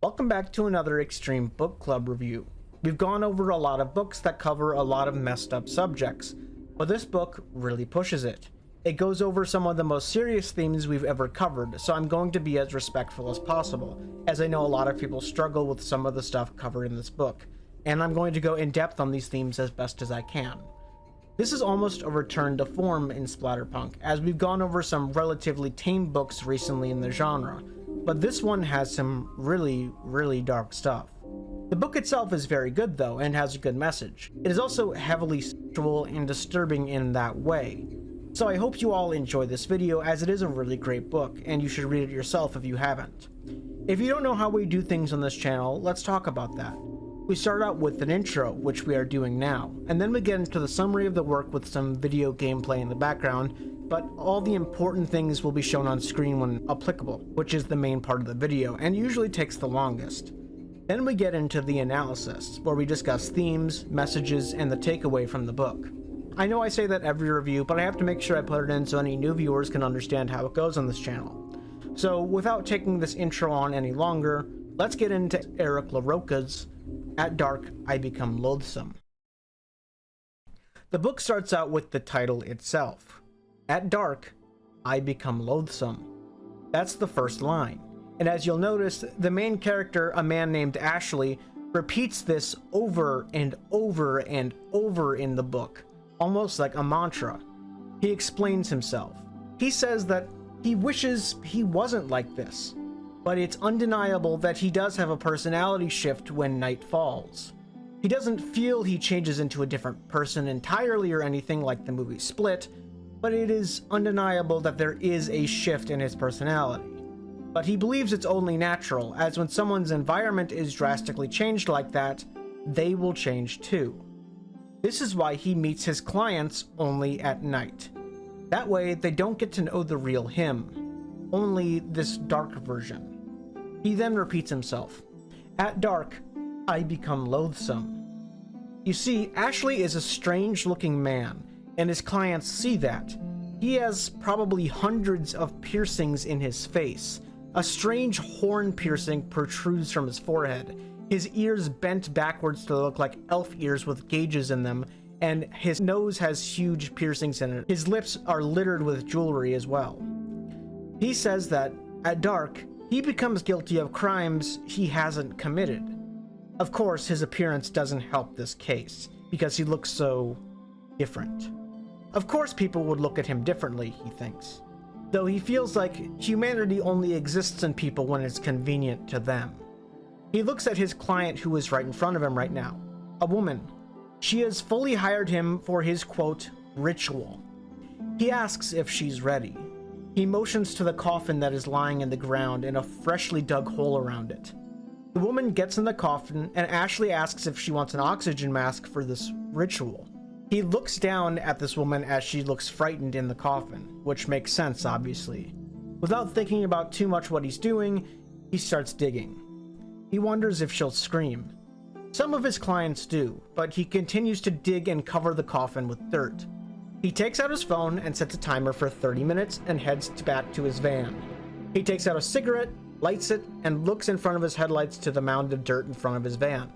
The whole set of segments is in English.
Welcome back to another Extreme Book Club review. We've gone over a lot of books that cover a lot of messed up subjects, but this book really pushes it. It goes over some of the most serious themes we've ever covered, so I'm going to be as respectful as possible, as I know a lot of people struggle with some of the stuff covered in this book, and I'm going to go in depth on these themes as best as I can. This is almost a return to form in splatterpunk, as we've gone over some relatively tame books recently in the genre, but this one has some really dark stuff. The book itself is very good though, and has a good message. It is also heavily sexual and disturbing in that way. So I hope you all enjoy this video, as it is a really great book, and you should read it yourself if you haven't. If you don't know how we do things on this channel, let's talk about that. We start out with an intro, which we are doing now, and then we get into the summary of the work with some video gameplay in the background, but all the important things will be shown on screen when applicable, which is the main part of the video, and usually takes the longest. Then we get into the analysis, where we discuss themes, messages, and the takeaway from the book. I know I say that every review, but I have to make sure I put it in so any new viewers can understand how it goes on this channel. So without taking this intro on any longer, let's get into Eric Larocca's At Dark I Become Loathsome. The book starts out with the title itself. At dark, I become loathsome. That's the first line. And as you'll notice, the main character, a man named Ashley, repeats this over and over and over in the book, almost like a mantra. He explains himself. He says that he wishes he wasn't like this, but it's undeniable that he does have a personality shift when night falls. He doesn't feel he changes into a different person entirely or anything like the movie Split, but it is undeniable that there is a shift in his personality. But he believes it's only natural, as when someone's environment is drastically changed like that, they will change too. This is why he meets his clients only at night. That way, they don't get to know the real him, only this dark version. He then repeats himself. At dark, I become loathsome. You see, Ashley is a strange-looking man, and his clients see that. He has probably hundreds of piercings in his face. A strange horn piercing protrudes from his forehead. His ears bent backwards to look like elf ears with gauges in them, and his nose has huge piercings in it. His lips are littered with jewelry as well. He says that, at dark, he becomes guilty of crimes he hasn't committed. Of course, his appearance doesn't help this case, because he looks so different. Of course people would look at him differently, he thinks, though he feels like humanity only exists in people when it's convenient to them. He looks at his client who is right in front of him right now, a woman. She has fully hired him for his, quote, ritual. He asks if she's ready. He motions to the coffin that is lying in the ground in a freshly dug hole around it. The woman gets in the coffin, and Ashley asks if she wants an oxygen mask for this ritual. He looks down at this woman as she looks frightened in the coffin, which makes sense, obviously. Without thinking about too much what he's doing, he starts digging. He wonders if she'll scream. Some of his clients do, but he continues to dig and cover the coffin with dirt. He takes out his phone and sets a timer for 30 minutes and heads back to his van. He takes out a cigarette, lights it, and looks in front of his headlights to the mound of dirt in front of his van.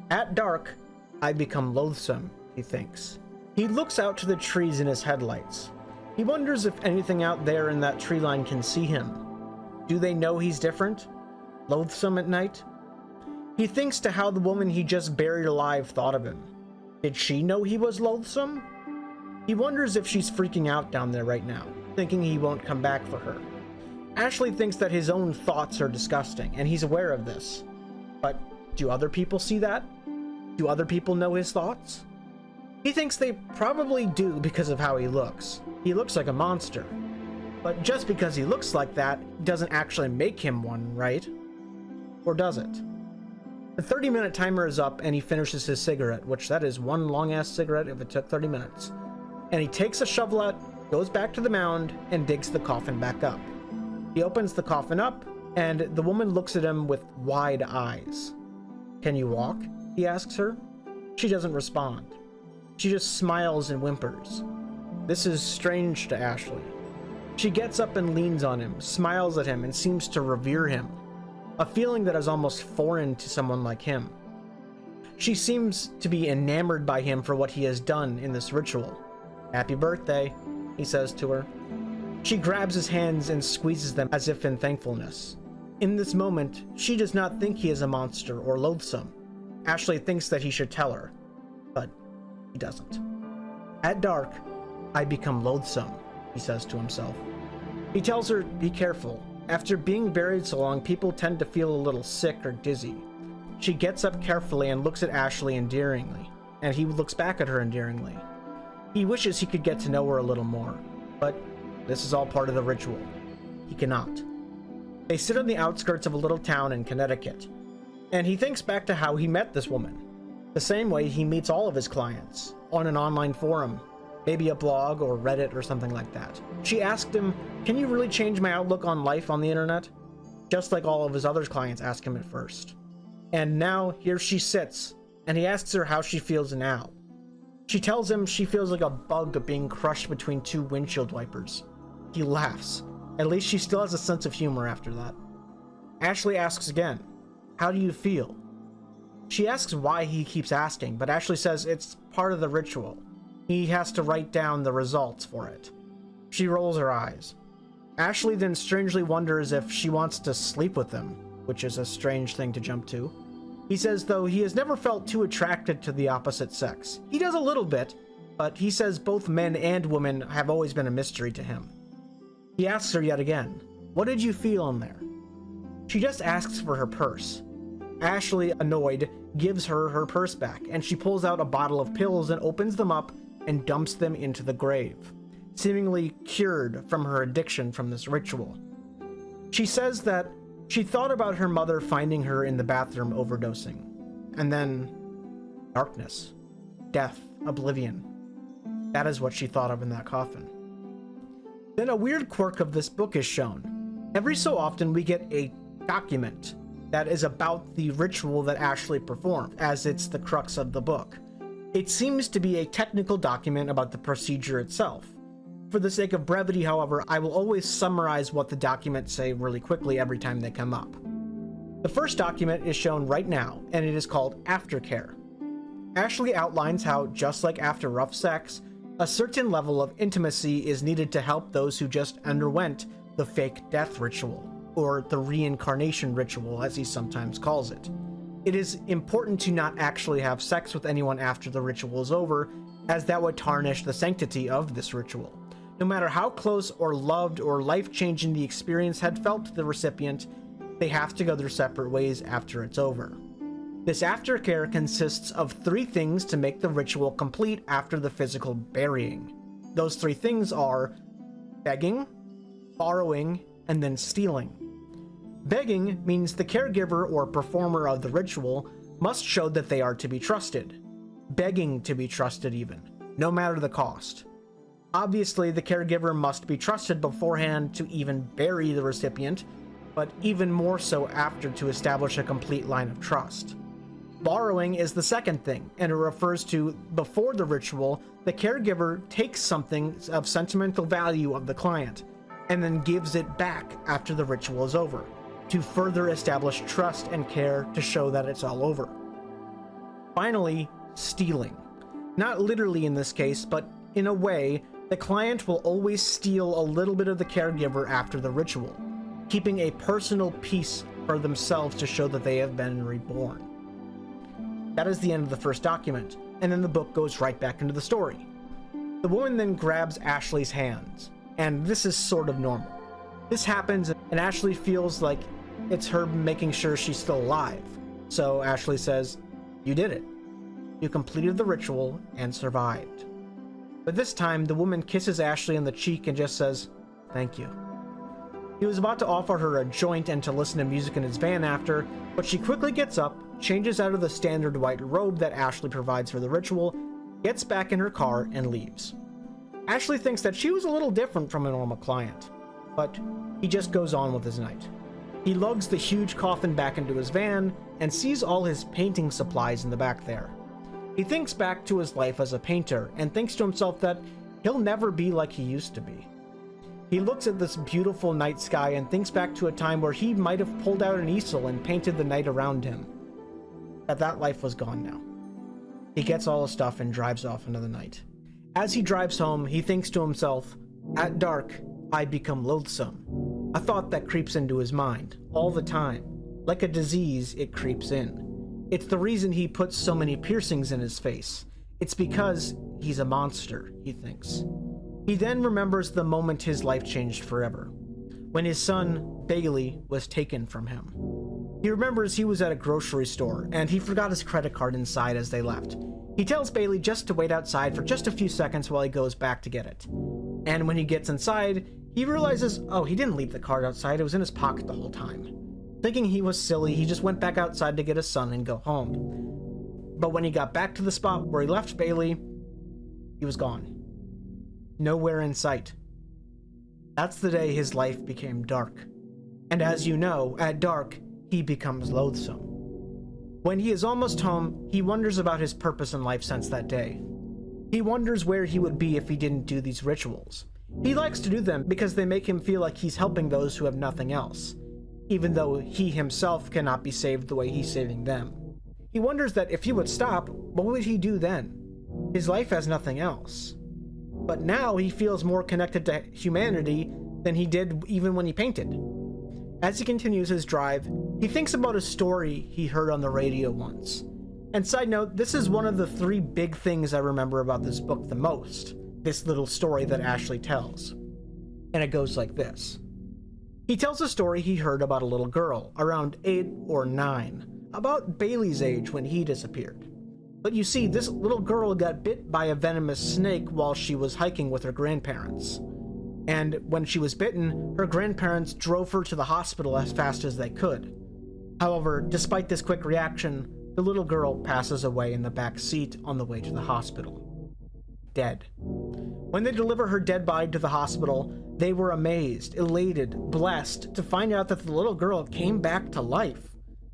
At dark, I become loathsome, he thinks. He looks out to the trees in his headlights. He wonders if anything out there in that tree line can see him. Do they know he's different? Loathsome at night? He thinks to how the woman he just buried alive thought of him. Did she know he was loathsome? He wonders if she's freaking out down there right now, thinking he won't come back for her. Ashley thinks that his own thoughts are disgusting, and he's aware of this. But do other people see that? Do other people know his thoughts? He thinks they probably do because of how he looks. He looks like a monster. But just because he looks like that doesn't actually make him one, right? Or does it? The 30-minute timer is up and he finishes his cigarette, which that is one long-ass cigarette if it took 30 minutes. And he takes a shovel out, goes back to the mound, and digs the coffin back up. He opens the coffin up, and the woman looks at him with wide eyes. Can you walk? He asks her. She doesn't respond. She just smiles and whimpers. This is strange to Ashley. She gets up and leans on him, smiles at him, and seems to revere him. a feeling that is almost foreign to someone like him. She seems to be enamored by him for what he has done in this ritual. "Happy birthday," he says to her. She grabs his hands and squeezes them as if in thankfulness. In this moment, she does not think he is a monster or loathsome. Ashley thinks that he should tell her, but he doesn't. "At dark, I become loathsome," he says to himself. He tells her, "Be careful. After being buried so long, people tend to feel a little sick or dizzy." She gets up carefully and looks at Ashley endearingly, and he looks back at her endearingly. He wishes he could get to know her a little more, but this is all part of the ritual. He cannot. They sit on the outskirts of a little town in Connecticut, and he thinks back to how he met this woman, the same way he meets all of his clients, on an online forum, maybe a blog or Reddit or something like that. She asked him, "Can you really change my outlook on life on the internet?" Just like all of his other clients ask him at first. And now here she sits, and he asks her how she feels now. She tells him she feels like a bug being crushed between two windshield wipers. He laughs. At least she still has a sense of humor after that. Ashley asks again, "How do you feel?" She asks why he keeps asking, but Ashley says it's part of the ritual. He has to write down the results for it. She rolls her eyes. Ashley then strangely wonders if she wants to sleep with him, which is a strange thing to jump to. He says, though, he has never felt too attracted to the opposite sex. He does a little bit, but he says both men and women have always been a mystery to him. He asks her yet again, "What did you feel in there?" She just asks for her purse. Ashley, annoyed, gives her her purse back, and she pulls out a bottle of pills and opens them up and dumps them into the grave, seemingly cured from her addiction from this ritual. She says that she thought about her mother finding her in the bathroom overdosing, and then darkness, death, oblivion. That is what she thought of in that coffin. Then a weird quirk of this book is shown. Every so often we get a document that is about the ritual that Ashley performed, as it's the crux of the book. It seems to be a technical document about the procedure itself. For the sake of brevity, however, I will always summarize what the documents say really quickly every time they come up. The first document is shown right now, and it is called Aftercare. Ashley outlines how, just like after rough sex, a certain level of intimacy is needed to help those who just underwent the fake death ritual, or the reincarnation ritual as he sometimes calls it. It is important to not actually have sex with anyone after the ritual is over, as that would tarnish the sanctity of this ritual. No matter how close or loved or life-changing the experience had felt to the recipient, they have to go their separate ways after it's over. This aftercare consists of 3 things to make the ritual complete after the physical burying. Those 3 things are begging, borrowing, and then stealing. Begging means the caregiver or performer of the ritual must show that they are to be trusted. Begging to be trusted even, no matter the cost. Obviously, the caregiver must be trusted beforehand to even bury the recipient, but even more so after to establish a complete line of trust. Borrowing is the second thing, and it refers to before the ritual, the caregiver takes something of sentimental value of the client, and then gives it back after the ritual is over, to further establish trust and care to show that it's all over. Finally, stealing. Not literally in this case, but in a way, the client will always steal a little bit of the caregiver after the ritual, keeping a personal piece for themselves to show that they have been reborn. That is the end of the first document, and then the book goes right back into the story. The woman then grabs Ashley's hands, and this is sort of normal. This happens, and Ashley feels like it's her making sure she's still alive. So Ashley says, "You did it. You completed the ritual and survived." But this time, the woman kisses Ashley on the cheek and just says, "Thank you." He was about to offer her a joint and to listen to music in his van after, but she quickly gets up, changes out of the standard white robe that Ashley provides for the ritual, gets back in her car, and leaves. Ashley thinks that she was a little different from a normal client, but he just goes on with his night. He lugs the huge coffin back into his van and sees all his painting supplies in the back there. He thinks back to his life as a painter and thinks to himself that he'll never be like he used to be. He looks at this beautiful night sky and thinks back to a time where he might have pulled out an easel and painted the night around him. But that life was gone now. He gets all his stuff and drives off into the night. As he drives home, he thinks to himself, "At dark, I become loathsome." A thought that creeps into his mind all the time. Like a disease, it creeps in. It's the reason he puts so many piercings in his face. It's because he's a monster, he thinks. He then remembers the moment his life changed forever, when his son, Bailey, was taken from him. He remembers he was at a grocery store, and he forgot his credit card inside as they left. He tells Bailey just to wait outside for just a few seconds while he goes back to get it. And when he gets inside, he realizes, oh, he didn't leave the card outside, it was in his pocket the whole time. Thinking he was silly, he just went back outside to get his son and go home. But when he got back to the spot where he left Bailey, he was gone. Nowhere in sight. That's the day his life became dark. And as you know, at dark, he becomes loathsome. When he is almost home, he wonders about his purpose in life since that day. He wonders where he would be if he didn't do these rituals. He likes to do them because they make him feel like he's helping those who have nothing else, even though he himself cannot be saved the way he's saving them. He wonders that if he would stop, what would he do then? His life has nothing else. But now he feels more connected to humanity than he did even when he painted. As he continues his drive, he thinks about a story he heard on the radio once. And side note, this is one of the 3 big things I remember about this book the most, this little story that Ashley tells. And it goes like this. He tells a story he heard about a little girl, around 8 or 9, about Bailey's age when he disappeared. But you see, this little girl got bit by a venomous snake while she was hiking with her grandparents. And when she was bitten, her grandparents drove her to the hospital as fast as they could. However, despite this quick reaction, the little girl passes away in the back seat on the way to the hospital. Dead. When they deliver her dead body to the hospital, they were amazed, elated, blessed to find out that the little girl came back to life.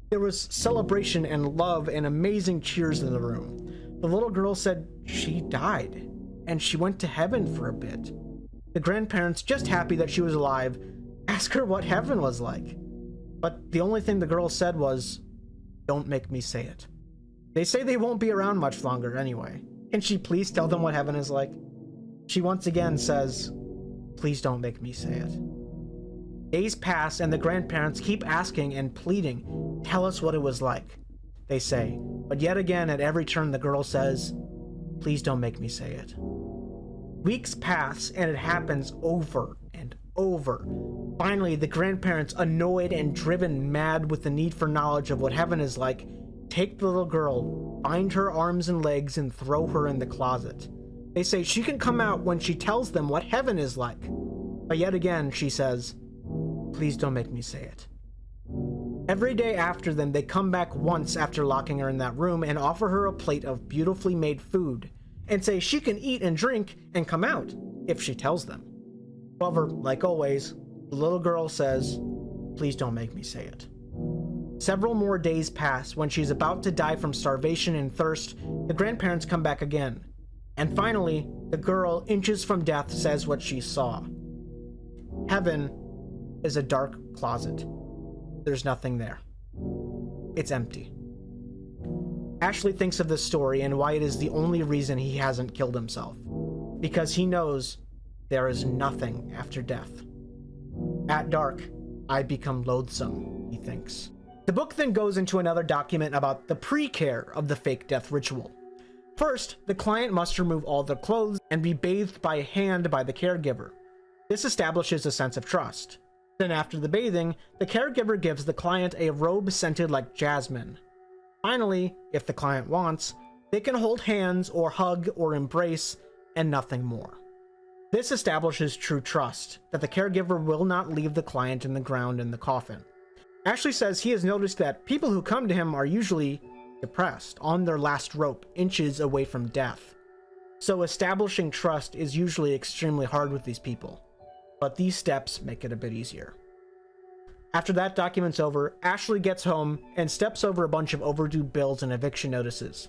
There was celebration and love and amazing cheers in the room. The little girl said she died, and she went to heaven for a bit. The grandparents, just happy that she was alive, asked her what heaven was like. But the only thing the girl said was, "Don't make me say it." They say they won't be around much longer anyway. Can she please tell them what heaven is like? She once again says, "Please don't make me say it." Days pass and the grandparents keep asking and pleading, "Tell us what it was like," they say. But yet again, at every turn, the girl says, "Please don't make me say it." Weeks pass and it happens over and over. Finally, the grandparents, annoyed and driven mad with the need for knowledge of what heaven is like, take the little girl, bind her arms and legs, and throw her in the closet. They say she can come out when she tells them what heaven is like. But yet again, she says, "Please don't make me say it." Every day after them, they come back once after locking her in that room and offer her a plate of beautifully made food and say she can eat and drink and come out if she tells them. However, like always, the little girl says, "Please don't make me say it." Several more days pass. When she's about to die from starvation and thirst, the grandparents come back again. And finally, the girl, inches from death, says what she saw. Heaven is a dark closet. There's nothing there. It's empty. Ashley thinks of this story and why it is the only reason he hasn't killed himself. Because he knows there is nothing after death. At dark, I become loathsome, he thinks. The book then goes into another document about the pre-care of the fake death ritual. First, the client must remove all their clothes and be bathed by hand by the caregiver. This establishes a sense of trust. Then after the bathing, the caregiver gives the client a robe scented like jasmine. Finally, if the client wants, they can hold hands or hug or embrace and nothing more. This establishes true trust, that the caregiver will not leave the client in the ground in the coffin. Ashley says he has noticed that people who come to him are usually depressed, on their last rope, inches away from death. So establishing trust is usually extremely hard with these people, but these steps make it a bit easier. After that document's over, Ashley gets home and steps over a bunch of overdue bills and eviction notices.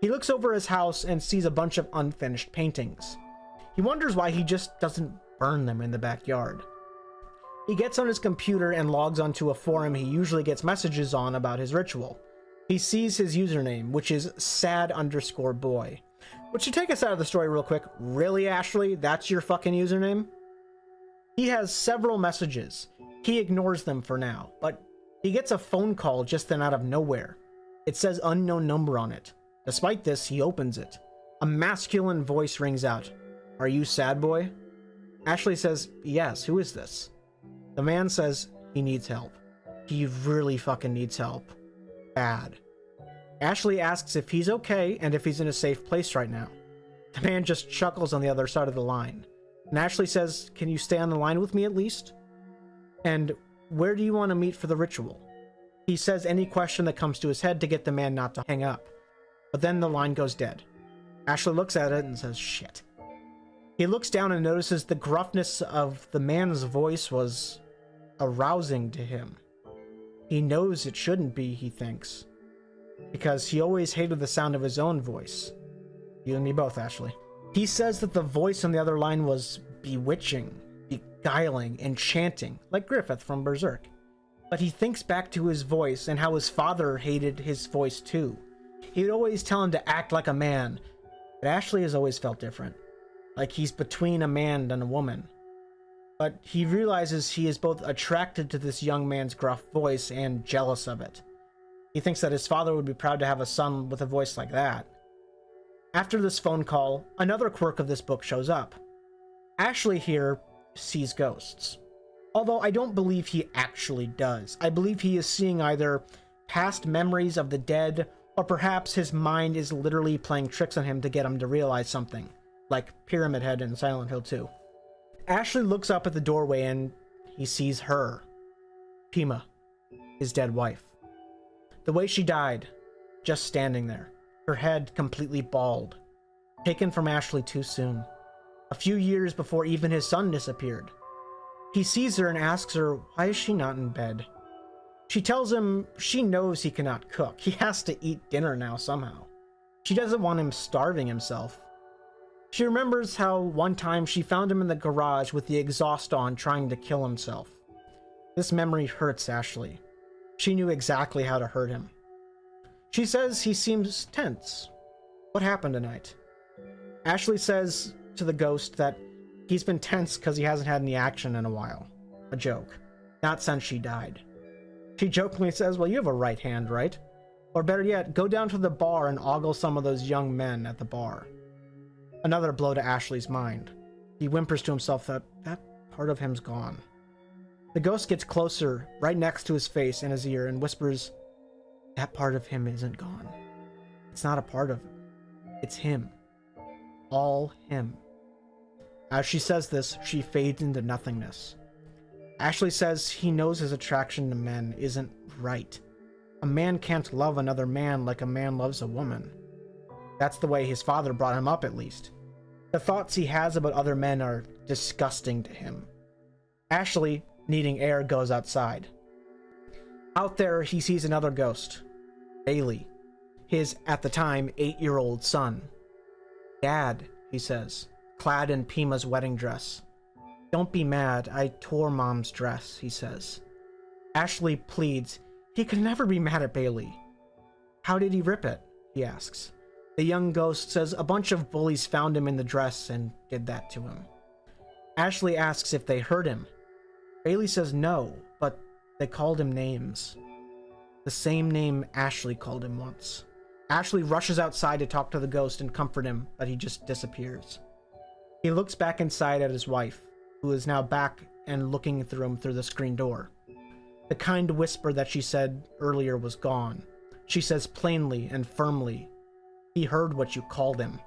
He looks over his house and sees a bunch of unfinished paintings. He wonders why he just doesn't burn them in the backyard. He gets on his computer and logs onto a forum he usually gets messages on about his ritual. He sees his username, which is sad_boy. Which should take us out of the story real quick. Really, Ashley? That's your fucking username? He has several messages. He ignores them for now, but he gets a phone call just then out of nowhere. It says unknown number on it. Despite this, he opens it. A masculine voice rings out. "Are you sad boy?" Ashley says, "Yes, who is this?" The man says he needs help. He really fucking needs help. Bad. Ashley asks if he's okay and if he's in a safe place right now. The man just chuckles on the other side of the line. And Ashley says, "Can you stay on the line with me at least? And where do you want to meet for the ritual?" He says any question that comes to his head to get the man not to hang up. But then the line goes dead. Ashley looks at it and says, "Shit." He looks down and notices the gruffness of the man's voice was arousing to him. He knows it shouldn't be, he thinks, because he always hated the sound of his own voice. You and me both, Ashley. He says that the voice on the other line was bewitching, beguiling, enchanting, like Griffith from Berserk. But he thinks back to his voice and how his father hated his voice too. He would always tell him to act like a man, but Ashley has always felt different. Like he's between a man and a woman. But he realizes he is both attracted to this young man's gruff voice and jealous of it. He thinks that his father would be proud to have a son with a voice like that. After this phone call, another quirk of this book shows up. Ashley here sees ghosts. Although I don't believe he actually does. I believe he is seeing either past memories of the dead, or perhaps his mind is literally playing tricks on him to get him to realize something, like Pyramid Head in Silent Hill 2. Ashley looks up at the doorway and he sees her, Pima, his dead wife. The way she died, just standing there, her head completely bald, taken from Ashley too soon, a few years before even his son disappeared. He sees her and asks her, why is she not in bed? She tells him she knows he cannot cook. He has to eat dinner now somehow. She doesn't want him starving himself. She remembers how one time she found him in the garage with the exhaust on trying to kill himself. This memory hurts Ashley. She knew exactly how to hurt him. She says he seems tense. What happened tonight? Ashley says to the ghost that he's been tense because he hasn't had any action in a while. A joke. Not since she died. She jokingly says, well, you have a right hand, right? Or better yet, go down to the bar and ogle some of those young men at the bar. Another blow to Ashley's mind. He whimpers to himself that that part of him's gone. The ghost gets closer, right next to his face and his ear, and whispers, that part of him isn't gone. It's not a part of him. It's him. All him. As she says this, she fades into nothingness. Ashley says he knows his attraction to men isn't right. A man can't love another man like a man loves a woman. That's the way his father brought him up, at least. The thoughts he has about other men are disgusting to him. Ashley, needing air, goes outside. Out there, he sees another ghost. Bailey. His, at the time, 8-year-old son. Dad, he says, clad in Pima's wedding dress. Don't be mad, I tore Mom's dress, he says. Ashley pleads, he could never be mad at Bailey. How did he rip it? He asks. The young ghost says a bunch of bullies found him in the dress and did that to him. Ashley asks if they hurt him. Bailey says no, but they called him names. The same name Ashley called him once. Ashley rushes outside to talk to the ghost and comfort him, but he just disappears. He looks back inside at his wife, who is now back and looking through him through the screen door. The kind whisper that she said earlier was gone. She says plainly and firmly, he heard what you called him.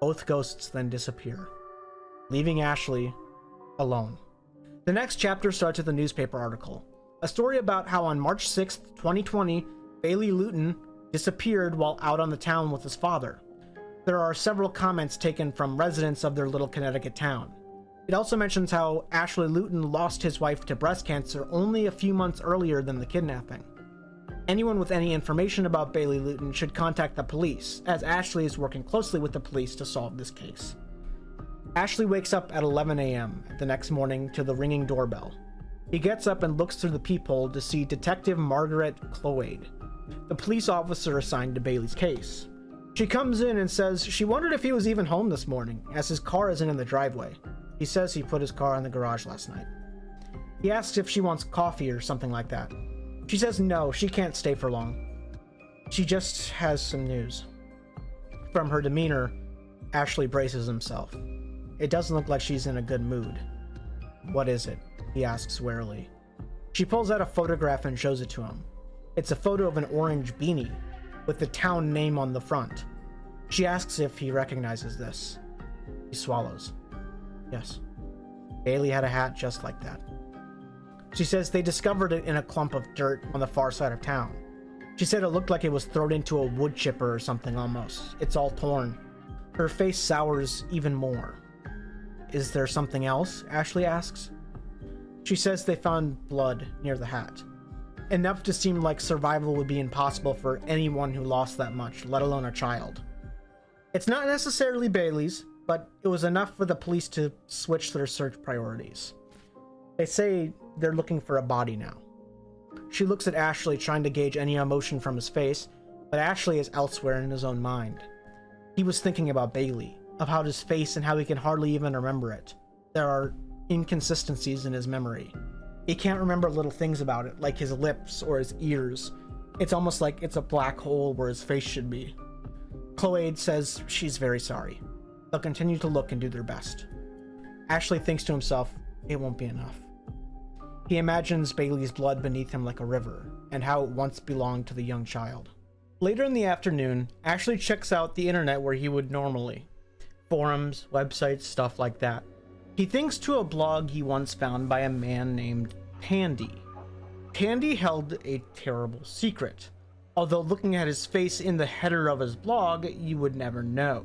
Both ghosts then disappear, leaving Ashley alone. The next chapter starts with a newspaper article. A story about how on March 6th, 2020, Bailey Luton disappeared while out on the town with his father. There are several comments taken from residents of their little Connecticut town. It also mentions how Ashley Luton lost his wife to breast cancer only a few months earlier than the kidnapping. Anyone with any information about Bailey Luton should contact the police, as Ashley is working closely with the police to solve this case. Ashley wakes up at 11 a.m. the next morning to the ringing doorbell. He gets up and looks through the peephole to see Detective Margaret Cloade, the police officer assigned to Bailey's case. She comes in and says she wondered if he was even home this morning, as his car isn't in the driveway. He says he put his car in the garage last night. He asks if she wants coffee or something like that. She says no, she can't stay for long. She just has some news. From her demeanor, Ashley braces himself. It doesn't look like she's in a good mood. What is it? He asks warily. She pulls out a photograph and shows it to him. It's a photo of an orange beanie with the town name on the front. She asks if he recognizes this. He swallows. Yes. Bailey had a hat just like that. She says they discovered it in a clump of dirt on the far side of town. She said it looked like it was thrown into a wood chipper or something almost. It's all torn. Her face sours even more. Is there something else? Ashley asks. She says they found blood near the hat. Enough to seem like survival would be impossible for anyone who lost that much, let alone a child. It's not necessarily Bailey's, but it was enough for the police to switch their search priorities. They say they're looking for a body now. She looks at Ashley, trying to gauge any emotion from his face, but Ashley is elsewhere in his own mind. He was thinking about Bailey, about his face and how he can hardly even remember it. There are inconsistencies in his memory. He can't remember little things about it, like his lips or his ears. It's almost like it's a black hole where his face should be. Cloade says she's very sorry. They'll continue to look and do their best. Ashley thinks to himself, it won't be enough. He imagines Bailey's blood beneath him like a river, and how it once belonged to the young child. Later in the afternoon, Ashley checks out the internet where he would normally. Forums, websites, stuff like that. He thinks to a blog he once found by a man named Tandy. Tandy held a terrible secret, although looking at his face in the header of his blog, you would never know.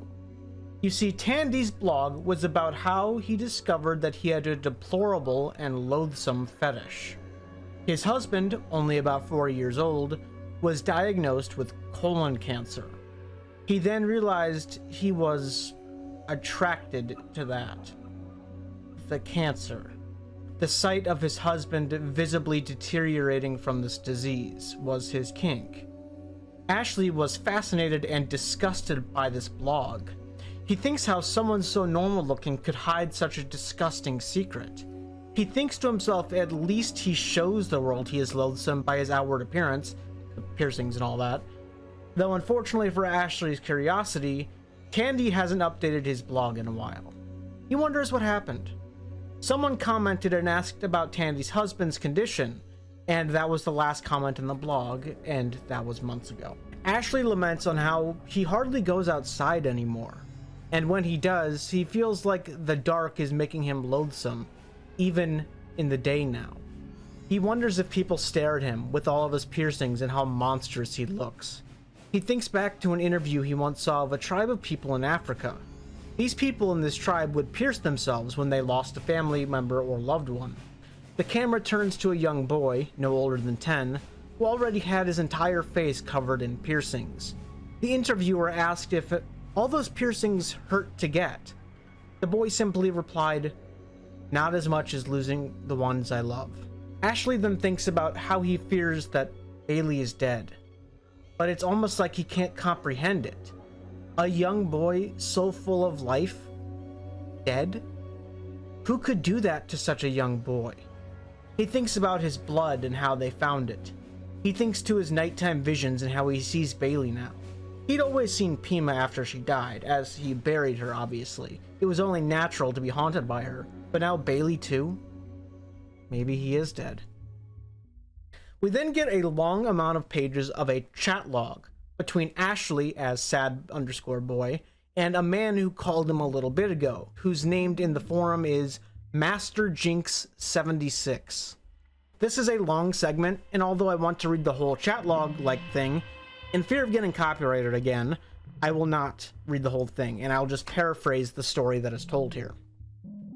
You see, Tandy's blog was about how he discovered that he had a deplorable and loathsome fetish. His husband, only about 4 years old, was diagnosed with colon cancer. He then realized he was attracted to that. The cancer. The sight of his husband visibly deteriorating from this disease was his kink. Ashley was fascinated and disgusted by this blog. He thinks how someone so normal looking could hide such a disgusting secret. He thinks to himself at least he shows the world he is loathsome by his outward appearance, the piercings and all that. Though unfortunately for Ashley's curiosity, Tandy hasn't updated his blog in a while. He wonders what happened. Someone commented and asked about Tandy's husband's condition, and that was the last comment in the blog, and that was months ago. Ashley laments on how he hardly goes outside anymore. And when he does, he feels like the dark is making him loathsome, even in the day now. He wonders if people stare at him with all of his piercings and how monstrous he looks. He thinks back to an interview he once saw of a tribe of people in Africa. These people in this tribe would pierce themselves when they lost a family member or loved one. The camera turns to a young boy, no older than 10, who already had his entire face covered in piercings. The interviewer asked if all those piercings hurt to get. The boy simply replied, "Not as much as losing the ones I love." Ashley then thinks about how he fears that Bailey is dead, but it's almost like he can't comprehend it. A young boy so full of life, dead? Who could do that to such a young boy? He thinks about his blood and how they found it. He thinks to his nighttime visions and how he sees Bailey now. He'd always seen Pima after she died, as he buried her obviously. It was only natural to be haunted by her, but now Bailey too? Maybe he is dead. We then get a long amount of pages of a chat log between Ashley as sad_boy and a man who called him a little bit ago, whose name in the forum is Master Jinx 76. This is a long segment, and although I want to read the whole chat log like thing, in fear of getting copyrighted again, I will not read the whole thing, and I'll just paraphrase the story that is told here.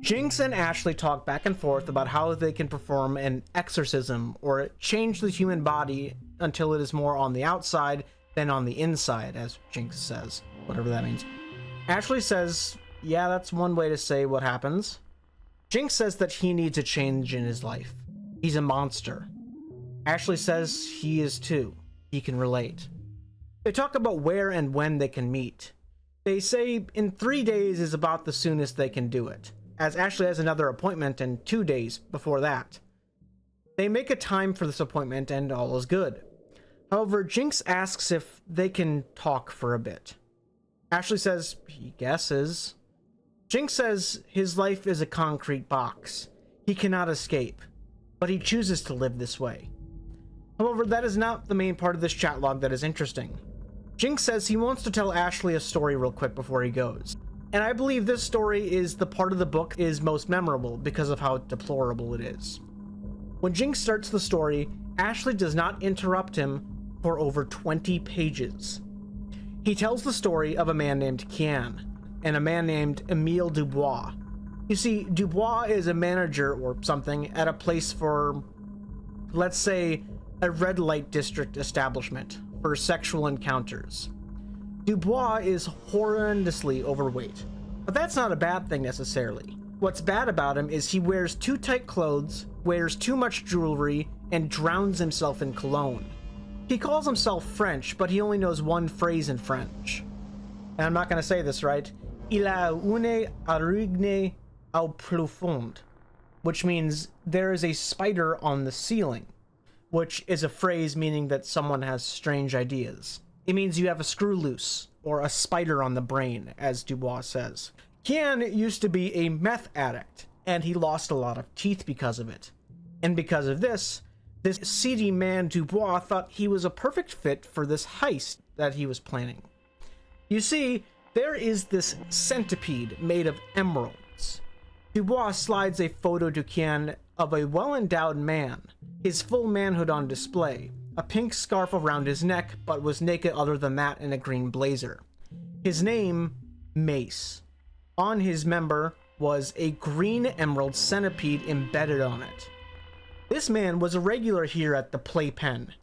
Jinx and Ashley talk back and forth about how they can perform an exorcism or change the human body until it is more on the outside than on the inside, as Jinx says, whatever that means. Ashley says yeah, that's one way to say what happens. Jinx says that he needs a change in his life. He's a monster. Ashley says he is too. He can relate. They talk about where and when they can meet. They say in 3 days is about the soonest they can do it, as Ashley has another appointment in 2 days before that. They make a time for this appointment and all is good. However, Jinx asks if they can talk for a bit. Ashley says he guesses. Jinx says his life is a concrete box. He cannot escape, but he chooses to live this way. However, that is not the main part of this chat log that is interesting. Jinx says he wants to tell Ashley a story real quick before he goes. And I believe this story is the part of the book is most memorable because of how deplorable it is. When Jinx starts the story, Ashley does not interrupt him for over 20 pages. He tells the story of a man named Kian and a man named Emile Dubois. You see, Dubois is a manager or something at a place for, let's say, a red light district establishment for sexual encounters. Dubois is horrendously overweight, but that's not a bad thing necessarily. What's bad about him is he wears too tight clothes, wears too much jewelry, and drowns himself in cologne. He calls himself French, but he only knows one phrase in French. And I'm not going to say this right. Il a une araignée au plafond, which means there is a spider on the ceiling, which is a phrase meaning that someone has strange ideas. It means you have a screw loose, or a spider on the brain, as Dubois says. Kian used to be a meth addict, and he lost a lot of teeth because of it. And because of this seedy man Dubois thought he was a perfect fit for this heist that he was planning. You see, there is this centipede made of emeralds. Dubois slides a photo to Kian of a well-endowed man, his full manhood on display, a pink scarf around his neck, but was naked other than that in a green blazer. His name, Mace. On his member was a green emerald centipede embedded on it. This man was a regular here at the Playpen.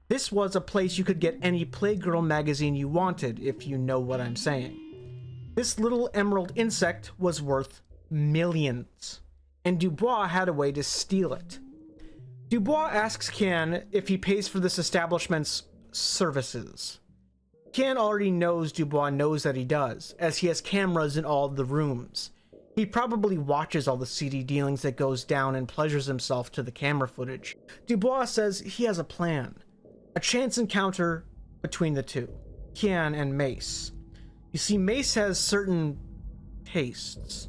This was a place you could get any Playgirl magazine you wanted, if you know what I'm saying. This little emerald insect was worth millions, and Dubois had a way to steal it. Dubois asks Kian if he pays for this establishment's services. Kian already knows Dubois knows that he does, as he has cameras in all of the rooms. He probably watches all the seedy dealings that goes down and pleasures himself to the camera footage. Dubois says he has a plan. A chance encounter between the two, Kian and Mace. You see, Mace has certain tastes.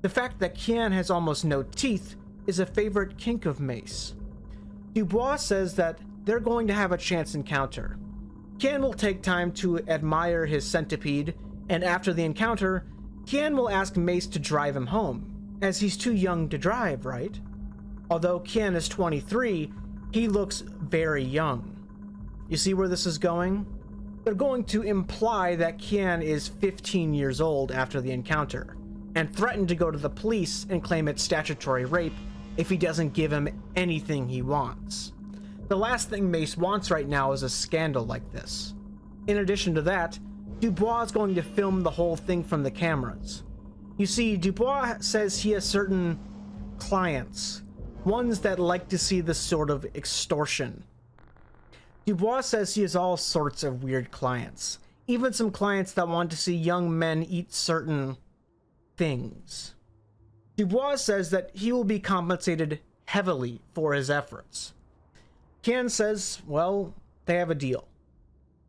The fact that Kian has almost no teeth is a favorite kink of Mace. Dubois says that they're going to have a chance encounter. Kian will take time to admire his centipede, and after the encounter, Kian will ask Mace to drive him home, as he's too young to drive, right? Although Kian is 23, he looks very young. You see where this is going? They're going to imply that Kian is 15 years old after the encounter, and threaten to go to the police and claim it's statutory rape if he doesn't give him anything he wants. The last thing Mace wants right now is a scandal like this. In addition to that, Dubois is going to film the whole thing from the cameras. You see, Dubois says he has certain clients, ones that like to see this sort of extortion. Dubois says he has all sorts of weird clients, even some clients that want to see young men eat certain things. Dubois says that he will be compensated heavily for his efforts. Kian says, well, they have a deal.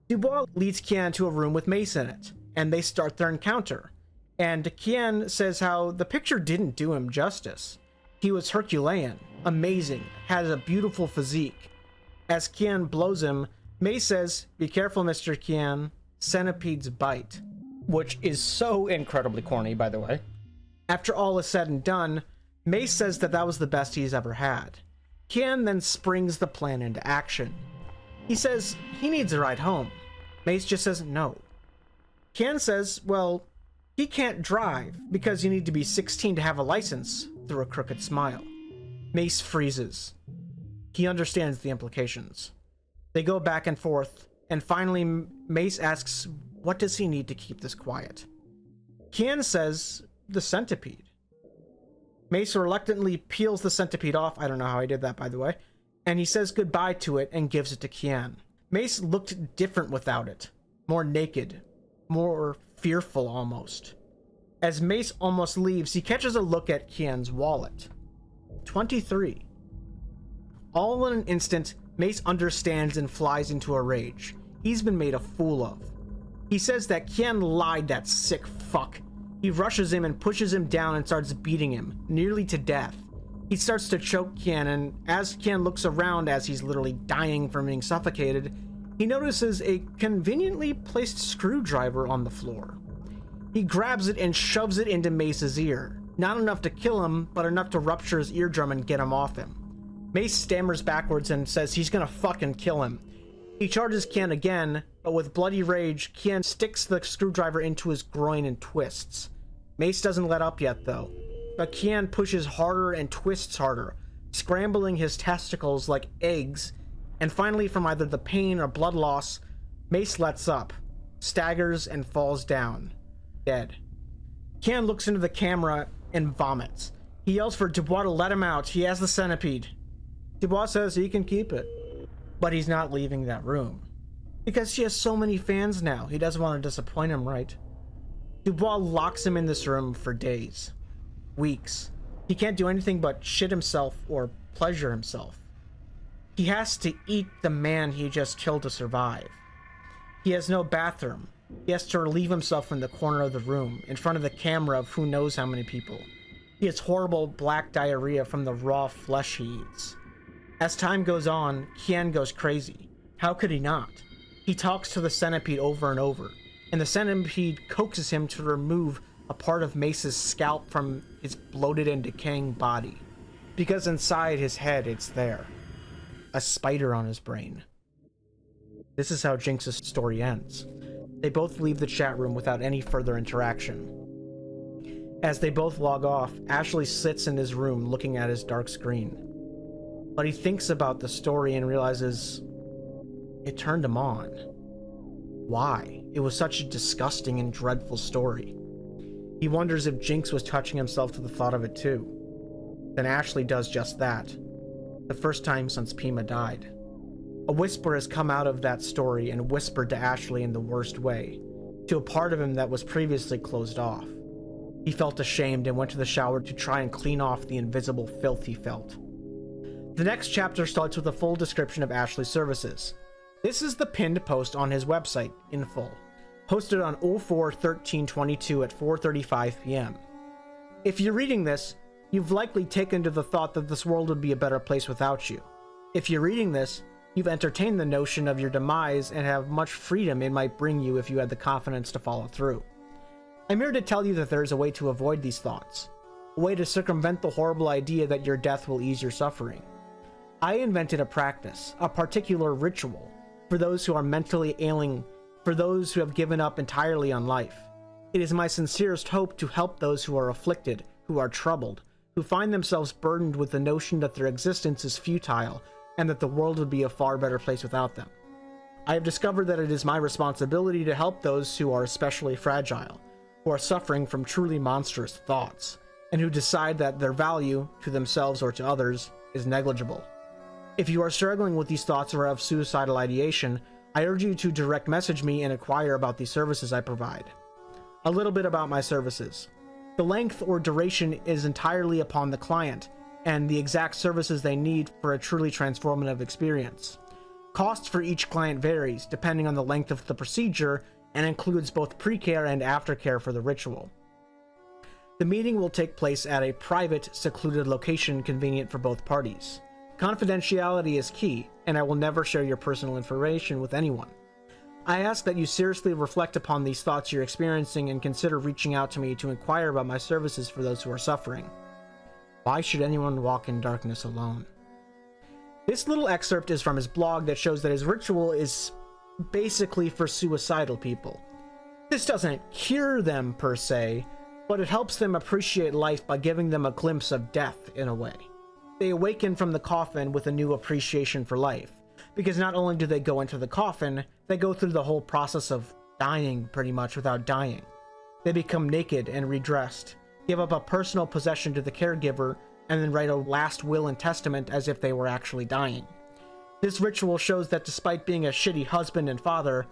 Dubois leads Kian to a room with Mace in it, and they start their encounter. And Kian says how the picture didn't do him justice. He was Herculean, amazing, has a beautiful physique. As Kian blows him, Mace says, "Be careful, Mr. Kian, centipedes bite." Which is so incredibly corny, by the way. After all is said and done, Mace says that was the best he's ever had. Kian then springs the plan into action. He says he needs a ride home. Mace just says no. Kian says, well, he can't drive because you need to be 16 to have a license, through a crooked smile. Mace freezes. He understands the implications. They go back and forth, and finally Mace asks what does he need to keep this quiet. Kian says the centipede. Mace reluctantly peels the centipede off. I don't know how I did that, by the way. And he says goodbye to it and gives it to Kian. Mace looked different without it. More naked. More fearful, almost. As Mace almost leaves, he catches a look at Kian's wallet. 23. All in an instant, Mace understands and flies into a rage. He's been made a fool of. He says that Kian lied, that sick fuck. He rushes him and pushes him down and starts beating him, nearly to death. He starts to choke Kian, and as Kian looks around as he's literally dying from being suffocated, he notices a conveniently placed screwdriver on the floor. He grabs it and shoves it into Mace's ear. Not enough to kill him, but enough to rupture his eardrum and get him off him. Mace stammers backwards and says he's gonna fucking kill him. He charges Kian again, but with bloody rage, Kian sticks the screwdriver into his groin and twists. Mace doesn't let up yet though, but Kian pushes harder and twists harder, scrambling his testicles like eggs, and finally from either the pain or blood loss, Mace lets up, staggers and falls down, dead. Kian looks into the camera and vomits. He yells for Dubois to let him out. He has the centipede. Dubois says he can keep it, but he's not leaving that room. Because she has so many fans now, he doesn't want to disappoint him, right? Dubois locks him in this room for days, weeks. He can't do anything but shit himself or pleasure himself. He has to eat the man he just killed to survive. He has no bathroom. He has to relieve himself in the corner of the room, in front of the camera of who knows how many people. He has horrible black diarrhea from the raw flesh he eats. As time goes on, Kian goes crazy. How could he not? He talks to the centipede over and over, and the centipede coaxes him to remove a part of Mace's scalp from his bloated and decaying body. Because inside his head, it's there. A spider on his brain. This is how Jinx's story ends. They both leave the chat room without any further interaction. As they both log off, Ashley sits in his room looking at his dark screen. But he thinks about the story and realizes it turned him on. Why? It was such a disgusting and dreadful story. He wonders if Jinx was touching himself to the thought of it too. Then Ashley does just that. The first time since Pima died. A whisper has come out of that story and whispered to Ashley in the worst way, to a part of him that was previously closed off. He felt ashamed and went to the shower to try and clean off the invisible filth he felt. The next chapter starts with a full description of Ashley's services. This is the pinned post on his website, in full, posted on 04/13/22 at 4:35 p.m. If you're reading this, you've likely taken to the thought that this world would be a better place without you. If you're reading this, you've entertained the notion of your demise and have much freedom it might bring you if you had the confidence to follow through. I'm here to tell you that there is a way to avoid these thoughts, a way to circumvent the horrible idea that your death will ease your suffering. I invented a practice, a particular ritual, for those who are mentally ailing, for those who have given up entirely on life. It is my sincerest hope to help those who are afflicted, who are troubled, who find themselves burdened with the notion that their existence is futile and that the world would be a far better place without them. I have discovered that it is my responsibility to help those who are especially fragile, who are suffering from truly monstrous thoughts, and who decide that their value, to themselves or to others, is negligible. If you are struggling with these thoughts or have suicidal ideation, I urge you to direct message me and inquire about the services I provide. A little bit about my services. The length or duration is entirely upon the client, and the exact services they need for a truly transformative experience. Cost for each client varies, depending on the length of the procedure, and includes both pre-care and aftercare for the ritual. The meeting will take place at a private, secluded location convenient for both parties. Confidentiality is key, and I will never share your personal information with anyone. I ask that you seriously reflect upon these thoughts you're experiencing and consider reaching out to me to inquire about my services for those who are suffering. Why should anyone walk in darkness alone? This little excerpt is from his blog that shows that his ritual is basically for suicidal people. This doesn't cure them per se, but it helps them appreciate life by giving them a glimpse of death in a way. They awaken from the coffin with a new appreciation for life, because not only do they go into the coffin, they go through the whole process of dying pretty much without dying. They become naked and redressed, give up a personal possession to the caregiver, and then write a last will and testament as if they were actually dying. This ritual shows that despite being a shitty husband and father,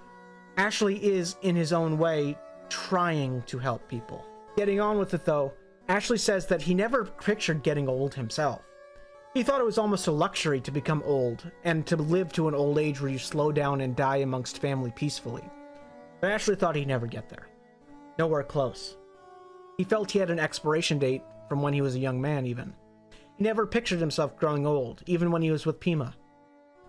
Ashley is, in his own way, trying to help people. Getting on with it though, Ashley says that he never pictured getting old himself. He thought it was almost a luxury to become old, and to live to an old age where you slow down and die amongst family peacefully. But Ashley thought he'd never get there. Nowhere close. He felt he had an expiration date from when he was a young man even. He never pictured himself growing old, even when he was with Pima.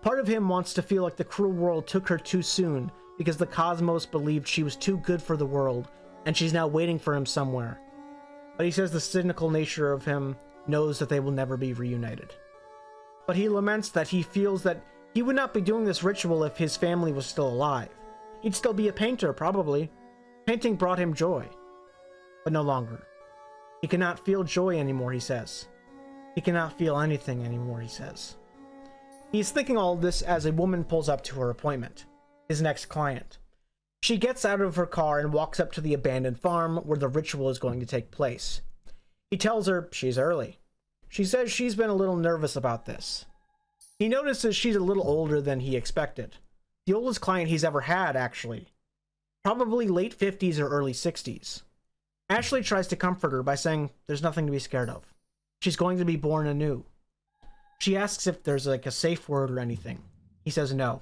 Part of him wants to feel like the cruel world took her too soon because the cosmos believed she was too good for the world, and she's now waiting for him somewhere. But he says the cynical nature of him knows that they will never be reunited. But he laments that he feels that he would not be doing this ritual if his family was still alive. He'd still be a painter, probably. Painting brought him joy. But no longer. He cannot feel joy anymore, he says. He cannot feel anything anymore, he says. He's thinking all of this as a woman pulls up to her appointment, his next client. She gets out of her car and walks up to the abandoned farm where the ritual is going to take place. He tells her she's early. She says she's been a little nervous about this. He notices she's a little older than he expected. The oldest client he's ever had, actually. Probably late 50s or early 60s. Ashley tries to comfort her by saying there's nothing to be scared of. She's going to be born anew. She asks if there's like a safe word or anything. He says no,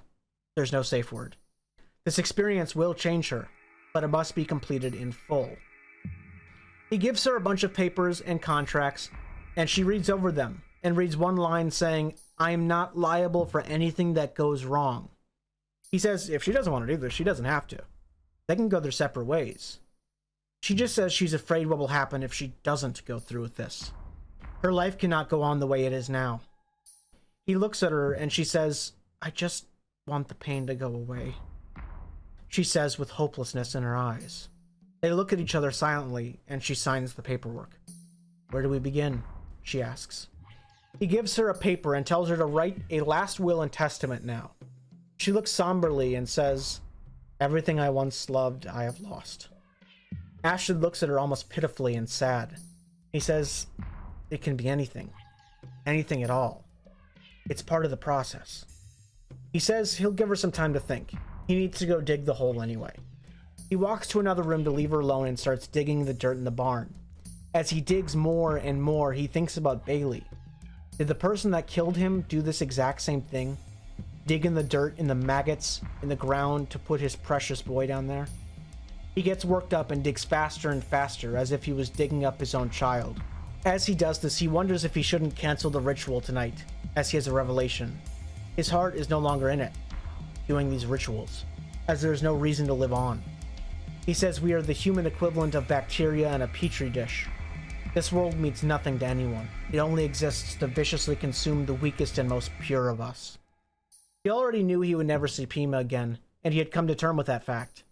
there's no safe word. This experience will change her, but it must be completed in full. He gives her a bunch of papers and contracts, and she reads over them and reads one line saying, "I am not liable for anything that goes wrong." He says if she doesn't want to do this, she doesn't have to. They can go their separate ways. She just says she's afraid what will happen if she doesn't go through with this. Her life cannot go on the way it is now. He looks at her and she says, "I just want the pain to go away," she says with hopelessness in her eyes. They look at each other silently and she signs the paperwork. "Where do we begin?" she asks. He gives her a paper and tells her to write a last will and testament now. She looks somberly and says, "Everything I once loved, I have lost." Ashley looks at her almost pitifully and sad. He says, "It can be anything. Anything at all. It's part of the process." He says he'll give her some time to think. He needs to go dig the hole anyway. He walks to another room to leave her alone and starts digging the dirt in the barn. As he digs more and more, he thinks about Bailey. Did the person that killed him do this exact same thing? Dig in the dirt, in the maggots, in the ground to put his precious boy down there? He gets worked up and digs faster and faster as if he was digging up his own child. As he does this, he wonders if he shouldn't cancel the ritual tonight, as he has a revelation. His heart is no longer in it, doing these rituals, as there is no reason to live on. He says we are the human equivalent of bacteria in a petri dish. This world means nothing to anyone. It only exists to viciously consume the weakest and most pure of us. He already knew he would never see Pima again, and he had come to terms with that fact.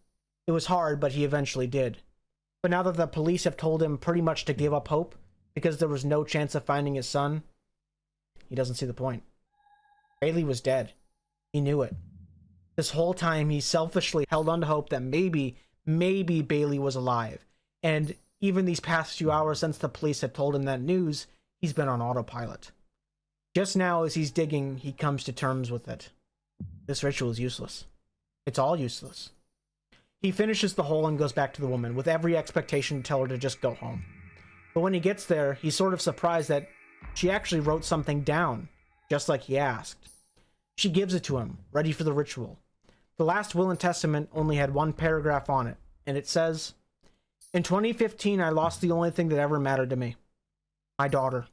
It was hard, but he eventually did. But now that the police have told him pretty much to give up hope, because there was no chance of finding his son, he doesn't see the point. Bailey was dead. He knew it. This whole time, he selfishly held on to hope that maybe Bailey was alive. And even these past few hours since the police had told him that news, he's been on autopilot. Just now, as he's digging, he comes to terms with it. This ritual is useless. It's all useless. He finishes the hole and goes back to the woman, with every expectation to tell her to just go home. But when he gets there, he's sort of surprised that she actually wrote something down, just like he asked. She gives it to him, ready for the ritual. The last will and testament only had one paragraph on it, and it says, "In 2015, I lost the only thing that ever mattered to me. My daughter.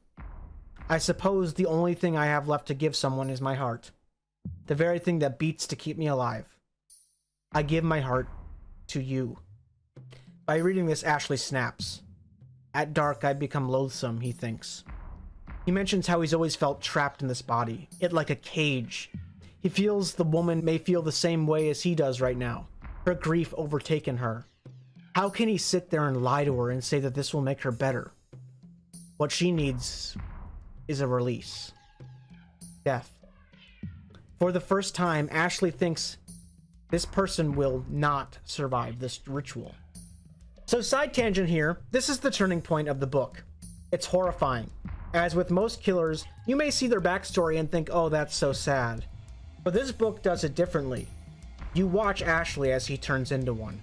I suppose the only thing I have left to give someone is my heart. The very thing that beats to keep me alive. I give my heart to you." By reading this, Ashley snaps. At dark, I become loathsome, he thinks. He mentions how he's always felt trapped in this body, it like a cage. He feels the woman may feel the same way as he does right now, her grief overtaken her. How can he sit there and lie to her and say that this will make her better? What she needs is a release. Death. For the first time, Ashley thinks this person will not survive this ritual. So side tangent here, this is the turning point of the book. It's horrifying. As with most killers, you may see their backstory and think, oh, that's so sad. But this book does it differently. You watch Ashley as he turns into one.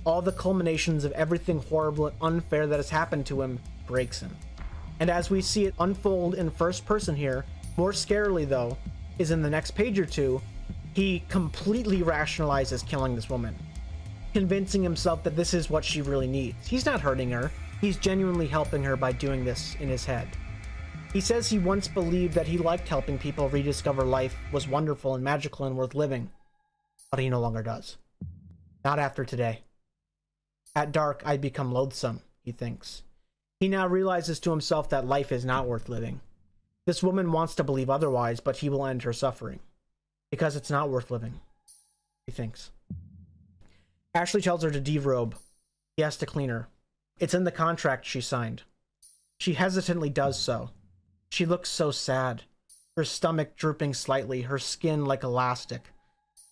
All the culminations of everything horrible and unfair that has happened to him breaks him. And as we see it unfold in first person here, more scarily though, is in the next page or two, he completely rationalizes killing this woman, convincing himself that this is what she really needs. He's not hurting her, he's genuinely helping her by doing this in his head. He says he once believed that he liked helping people rediscover life was wonderful and magical and worth living, but he no longer does. Not after today. At dark, I become loathsome, he thinks. He now realizes to himself that life is not worth living. This woman wants to believe otherwise, but he will end her suffering. Because it's not worth living, he thinks. Ashley tells her to derobe. He has to clean her. It's in the contract she signed. She hesitantly does so. She looks so sad, her stomach drooping slightly, her skin like elastic.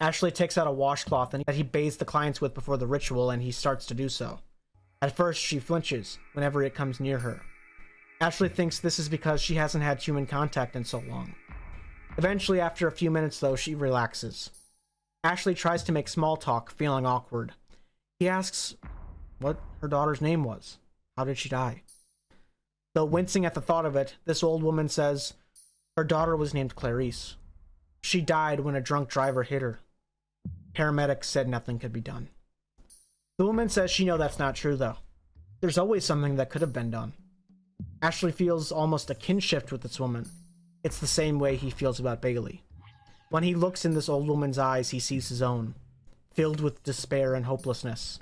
Ashley takes out a washcloth that he bathes the clients with before the ritual, and he starts to do so. At first, she flinches whenever it comes near her. Ashley thinks this is because she hasn't had human contact in so long. Eventually, after a few minutes though, she relaxes. Ashley tries to make small talk, feeling awkward. He asks what her daughter's name was. How did she die? Though wincing at the thought of it, this old woman says her daughter was named Clarice. She died when a drunk driver hit her. Paramedics said nothing could be done. The woman says she knows that's not true though. There's always something that could have been done. Ashley feels almost a kinship with this woman. It's the same way he feels about Bailey. When he looks in this old woman's eyes, he sees his own, filled with despair and hopelessness.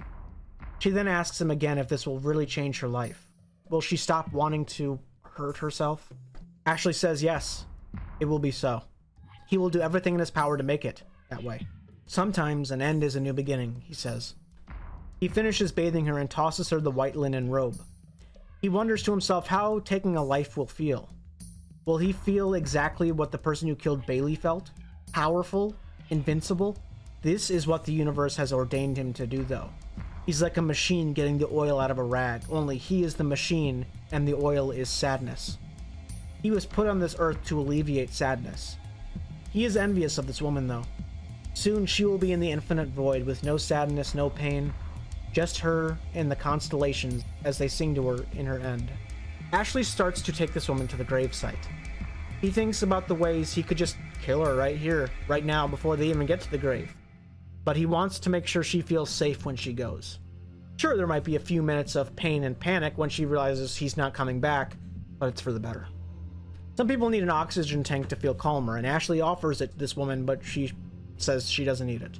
She then asks him again if this will really change her life. Will she stop wanting to hurt herself? Ashley says yes, it will be so. He will do everything in his power to make it that way. Sometimes an end is a new beginning, he says. He finishes bathing her and tosses her the white linen robe. He wonders to himself how taking a life will feel. Will he feel exactly what the person who killed Bailey felt? Powerful? Invincible? This is what the universe has ordained him to do though. He's like a machine getting the oil out of a rag, only he is the machine and the oil is sadness. He was put on this earth to alleviate sadness. He is envious of this woman though. Soon she will be in the infinite void with no sadness, no pain, just her and the constellations as they sing to her in her end. Ashley starts to take this woman to the gravesite. He thinks about the ways he could just kill her right here, right now, before they even get to the grave. But he wants to make sure she feels safe when she goes. Sure, there might be a few minutes of pain and panic when she realizes he's not coming back, but it's for the better. Some people need an oxygen tank to feel calmer, and Ashley offers it to this woman, but she says she doesn't need it.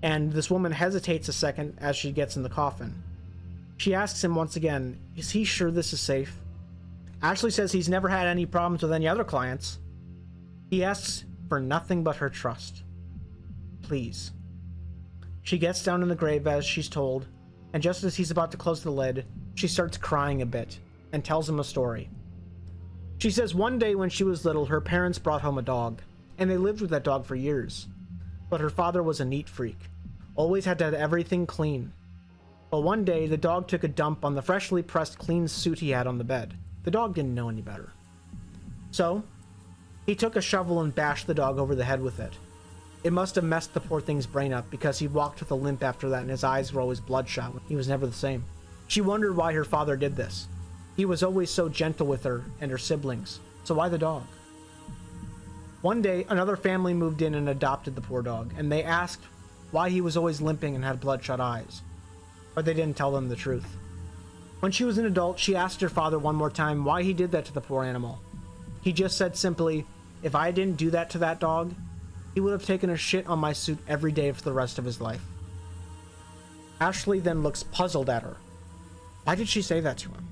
And this woman hesitates a second as she gets in the coffin. She asks him once again, is he sure this is safe? Ashley says he's never had any problems with any other clients. He asks for nothing but her trust. Please. She gets down in the grave as she's told, and just as he's about to close the lid, she starts crying a bit and tells him a story. She says one day when she was little, her parents brought home a dog, and they lived with that dog for years. But her father was a neat freak, always had to have everything clean. Well, one day the dog took a dump on the freshly pressed clean suit he had on the bed. The dog didn't know any better. So, he took a shovel and bashed the dog over the head with it. It must have messed the poor thing's brain up because he walked with a limp after that and his eyes were always bloodshot. He was never the same. She wondered why her father did this. He was always so gentle with her and her siblings, so why the dog? One day, another family moved in and adopted the poor dog, and they asked why he was always limping and had bloodshot eyes. But they didn't tell them the truth. When she was an adult, she asked her father one more time why he did that to the poor animal. He just said simply, if I didn't do that to that dog, he would have taken a shit on my suit every day for the rest of his life. Ashley then looks puzzled at her. Why did she say that to him?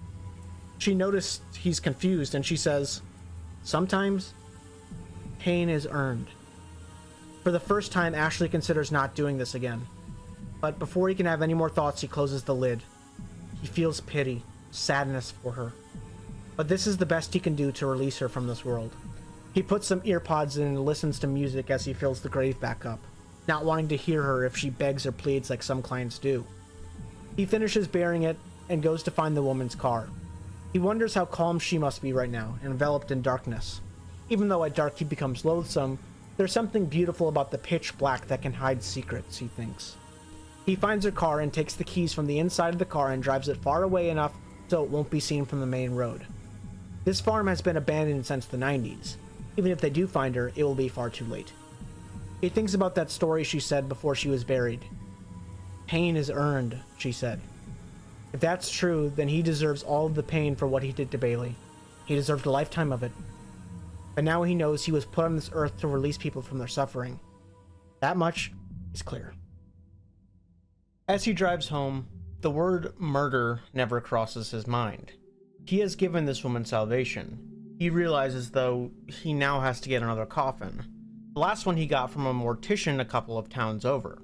She noticed he's confused and she says, sometimes pain is earned. For the first time, Ashley considers not doing this again. But before he can have any more thoughts, he closes the lid. He feels pity, sadness for her. But this is the best he can do to release her from this world. He puts some earpods in and listens to music as he fills the grave back up, not wanting to hear her if she begs or pleads like some clients do. He finishes burying it and goes to find the woman's car. He wonders how calm she must be right now, enveloped in darkness. Even though at dark he becomes loathsome, there's something beautiful about the pitch black that can hide secrets, he thinks. He finds her car and takes the keys from the inside of the car and drives it far away enough so it won't be seen from the main road. This farm has been abandoned since the 90s. Even if they do find her, it will be far too late. He thinks about that story she said before she was buried. Pain is earned, she said. If that's true, then he deserves all of the pain for what he did to Bailey. He deserved a lifetime of it. But now he knows he was put on this earth to release people from their suffering. That much is clear. As he drives home, the word murder never crosses his mind. He has given this woman salvation. He realizes, though, he now has to get another coffin. The last one he got from a mortician a couple of towns over.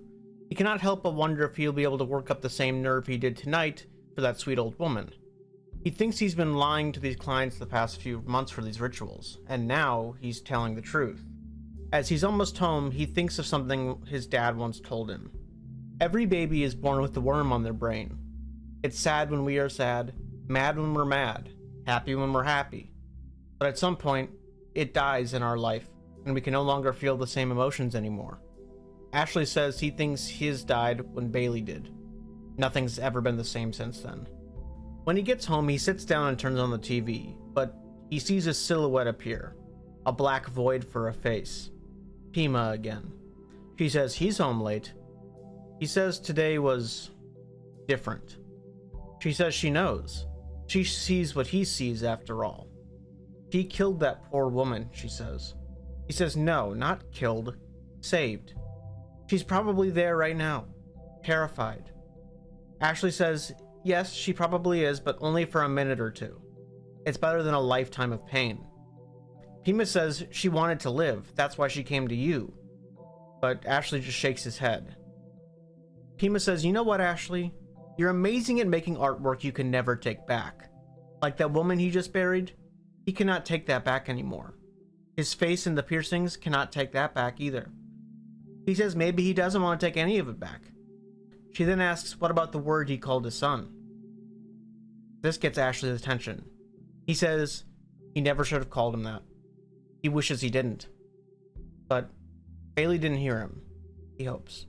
He cannot help but wonder if he'll be able to work up the same nerve he did tonight for that sweet old woman. He thinks he's been lying to these clients the past few months for these rituals, and now he's telling the truth. As he's almost home, he thinks of something his dad once told him. Every baby is born with the worm on their brain. It's sad when we are sad, mad when we're mad, happy when we're happy. But at some point, it dies in our life, and we can no longer feel the same emotions anymore. Ashley says he thinks his died when Bailey did. Nothing's ever been the same since then. When he gets home, he sits down and turns on the TV, but he sees a silhouette appear. A black void for a face. Pima again. She says he's home late. He says today was different. She says she knows. She sees what he sees after all. He killed that poor woman, she says. He says no, not killed, saved. She's probably there right now, terrified. Ashley says, yes, she probably is, but only for a minute or two. It's better than a lifetime of pain. Pima says she wanted to live, that's why she came to you. But Ashley just shakes his head. Pima says, you know what, Ashley? You're amazing at making artwork you can never take back. Like that woman he just buried, he cannot take that back anymore. His face and the piercings cannot take that back either. He says maybe he doesn't want to take any of it back. She then asks what about the word he called his son. This gets Ashley's attention. He says he never should have called him that. He wishes he didn't. But Bailey didn't hear him. He hopes.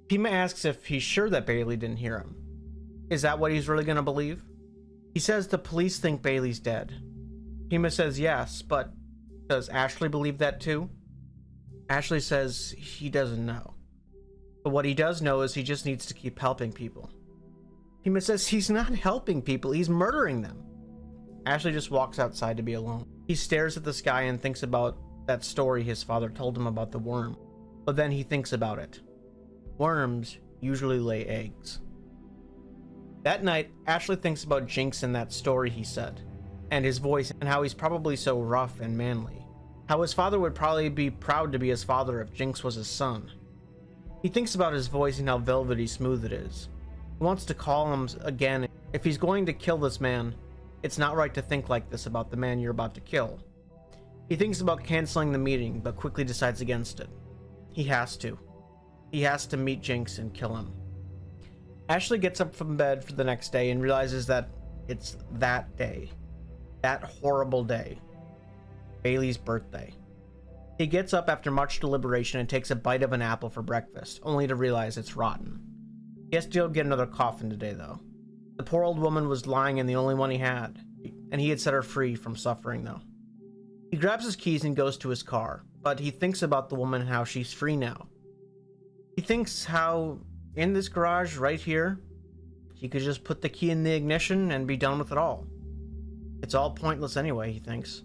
Pima asks if he's sure that Bailey didn't hear him. Is that what he's really gonna believe? He says the police think Bailey's dead. Pima says yes, but does Ashley believe that too? Ashley says he doesn't know. But what he does know is he just needs to keep helping people. Pima says he's not helping people, he's murdering them. Ashley just walks outside to be alone. He stares at the sky and thinks about that story his father told him about the worm. But then he thinks about it. Worms usually lay eggs. That night, Ashley thinks about Jinx and that story he said, and his voice, and how he's probably so rough and manly. How his father would probably be proud to be his father if Jinx was his son. He thinks about his voice and how velvety smooth it is. He wants to call him again. If he's going to kill this man, it's not right to think like this about the man you're about to kill. He thinks about canceling the meeting, but quickly decides against it. He has to. He has to meet Jinx and kill him. Ashley gets up from bed for the next day and realizes that it's that day. That horrible day. Bailey's birthday. He gets up after much deliberation and takes a bite of an apple for breakfast, only to realize it's rotten. He has to go get another coffin today, though. The poor old woman was lying in the only one he had, and he had set her free from suffering, though. He grabs his keys and goes to his car, but he thinks about the woman and how she's free now. He thinks how, in this garage right here, he could just put the key in the ignition and be done with it all. It's all pointless anyway, he thinks.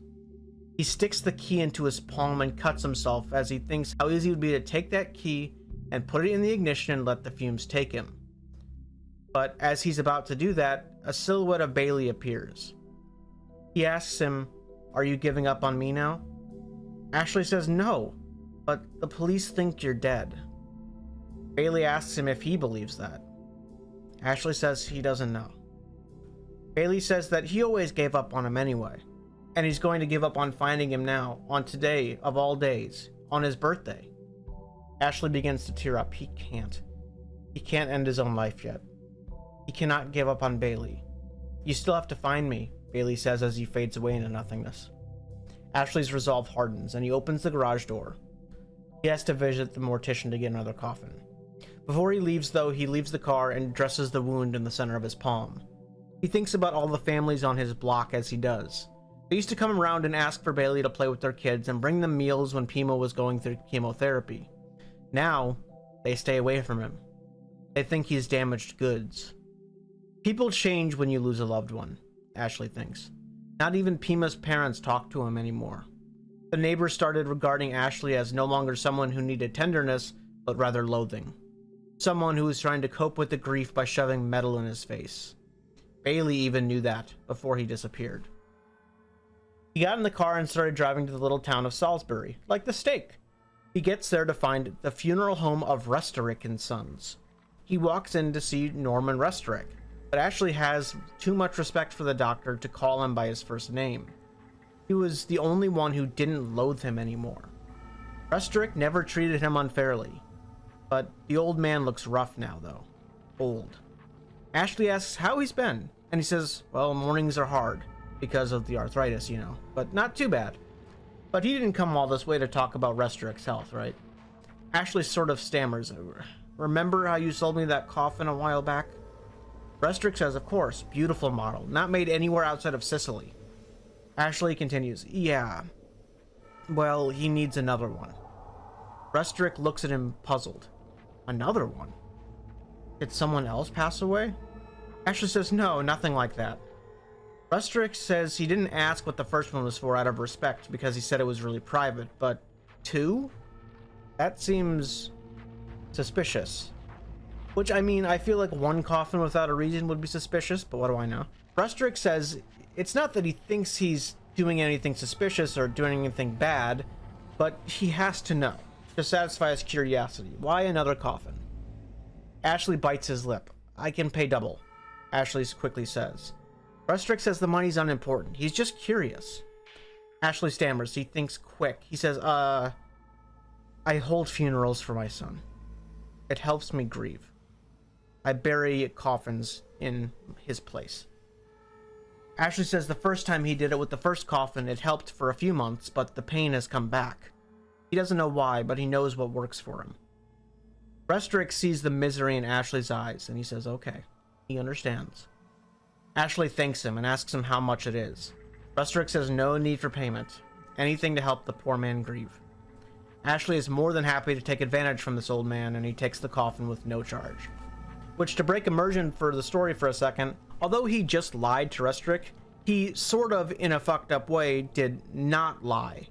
He sticks the key into his palm and cuts himself as he thinks how easy it would be to take that key and put it in the ignition and let the fumes take him. But as he's about to do that, a silhouette of Bailey appears. He asks him, "Are you giving up on me now?" Ashley says no, but the police think you're dead. Bailey asks him if he believes that. Ashley says he doesn't know. Bailey says that he always gave up on him anyway, and he's going to give up on finding him now, on today of all days, on his birthday. Ashley begins to tear up. He can't end his own life yet. He cannot give up on Bailey. You still have to find me, Bailey says as he fades away into nothingness. Ashley's resolve hardens, and he opens the garage door. He has to visit the mortician to get another coffin. Before he leaves, though, he leaves the car and dresses the wound in the center of his palm. He thinks about all the families on his block as he does. They used to come around and ask for Bailey to play with their kids and bring them meals when Pima was going through chemotherapy. Now, they stay away from him. They think he's damaged goods. People change when you lose a loved one, Ashley thinks. Not even Pima's parents talk to him anymore. The neighbors started regarding Ashley as no longer someone who needed tenderness, but rather loathing. Someone who was trying to cope with the grief by shoving metal in his face. Bailey even knew that before he disappeared. He got in the car and started driving to the little town of Salisbury, like the steak. He gets there to find the funeral home of Restorick and Sons. He walks in to see Norman Restorick, but Ashley has too much respect for the doctor to call him by his first name. He was the only one who didn't loathe him anymore. Restorick never treated him unfairly, but the old man looks rough now, though. Old. Ashley asks how he's been, and he says, well, mornings are hard, because of the arthritis, you know, but not too bad. But he didn't come all this way to talk about Restorick's health, right? Ashley sort of stammers, remember how you sold me that coffin a while back? Restorick says, of course, beautiful model, not made anywhere outside of Sicily. Ashley continues, yeah, well, he needs another one. Restorick looks at him puzzled. Another one? Did someone else pass away? Ashley says, no, nothing like that. Restorick says he didn't ask what the first one was for out of respect because he said it was really private, but two? That seems suspicious. Which, I mean, I feel like one coffin without a reason would be suspicious, but what do I know? Restorick says it's not that he thinks he's doing anything suspicious or doing anything bad, but he has to know, to satisfy his curiosity. Why another coffin? Ashley bites his lip. I can pay double, Ashley quickly says. Restorick says the money's unimportant. He's just curious. Ashley stammers. He thinks quick. He says, I hold funerals for my son. It helps me grieve. I bury coffins in his place. Ashley says the first time he did it with the first coffin, it helped for a few months, but the pain has come back. He doesn't know why, but he knows what works for him. Restorick sees the misery in Ashley's eyes, and he says, okay, he understands. Ashley thanks him and asks him how much it is. Restorick says no need for payment, anything to help the poor man grieve. Ashley is more than happy to take advantage from this old man, and he takes the coffin with no charge. Which, to break immersion for the story for a second, although he just lied to Restorick, he sort of, in a fucked up way, did not lie.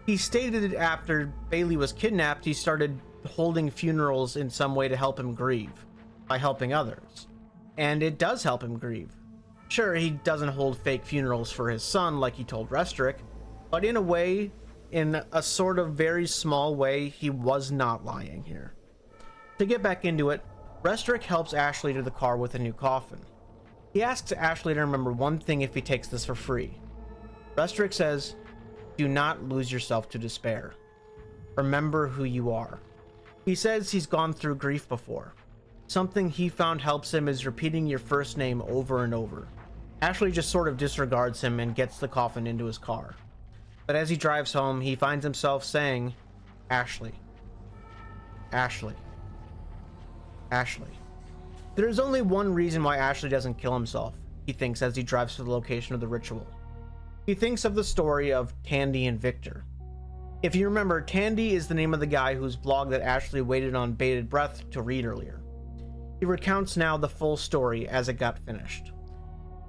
He stated after Bailey was kidnapped, he started holding funerals in some way to help him grieve, by helping others. And it does help him grieve. Sure, he doesn't hold fake funerals for his son like he told Restorick, but in a way, in a sort of very small way, he was not lying here. To get back into it, Restorick helps Ashley to the car with a new coffin. He asks Ashley to remember one thing if he takes this for free. Restorick says, do not lose yourself to despair. Remember who you are. He says he's gone through grief before. Something he found helps him is repeating your first name over and over. Ashley just sort of disregards him and gets the coffin into his car. But as he drives home, he finds himself saying, Ashley. Ashley. Ashley. There is only one reason why Ashley doesn't kill himself, he thinks as he drives to the location of the ritual. He thinks of the story of Tandy and Victor. If you remember, Tandy is the name of the guy whose blog that Ashley waited on bated breath to read earlier. He recounts now the full story as it got finished.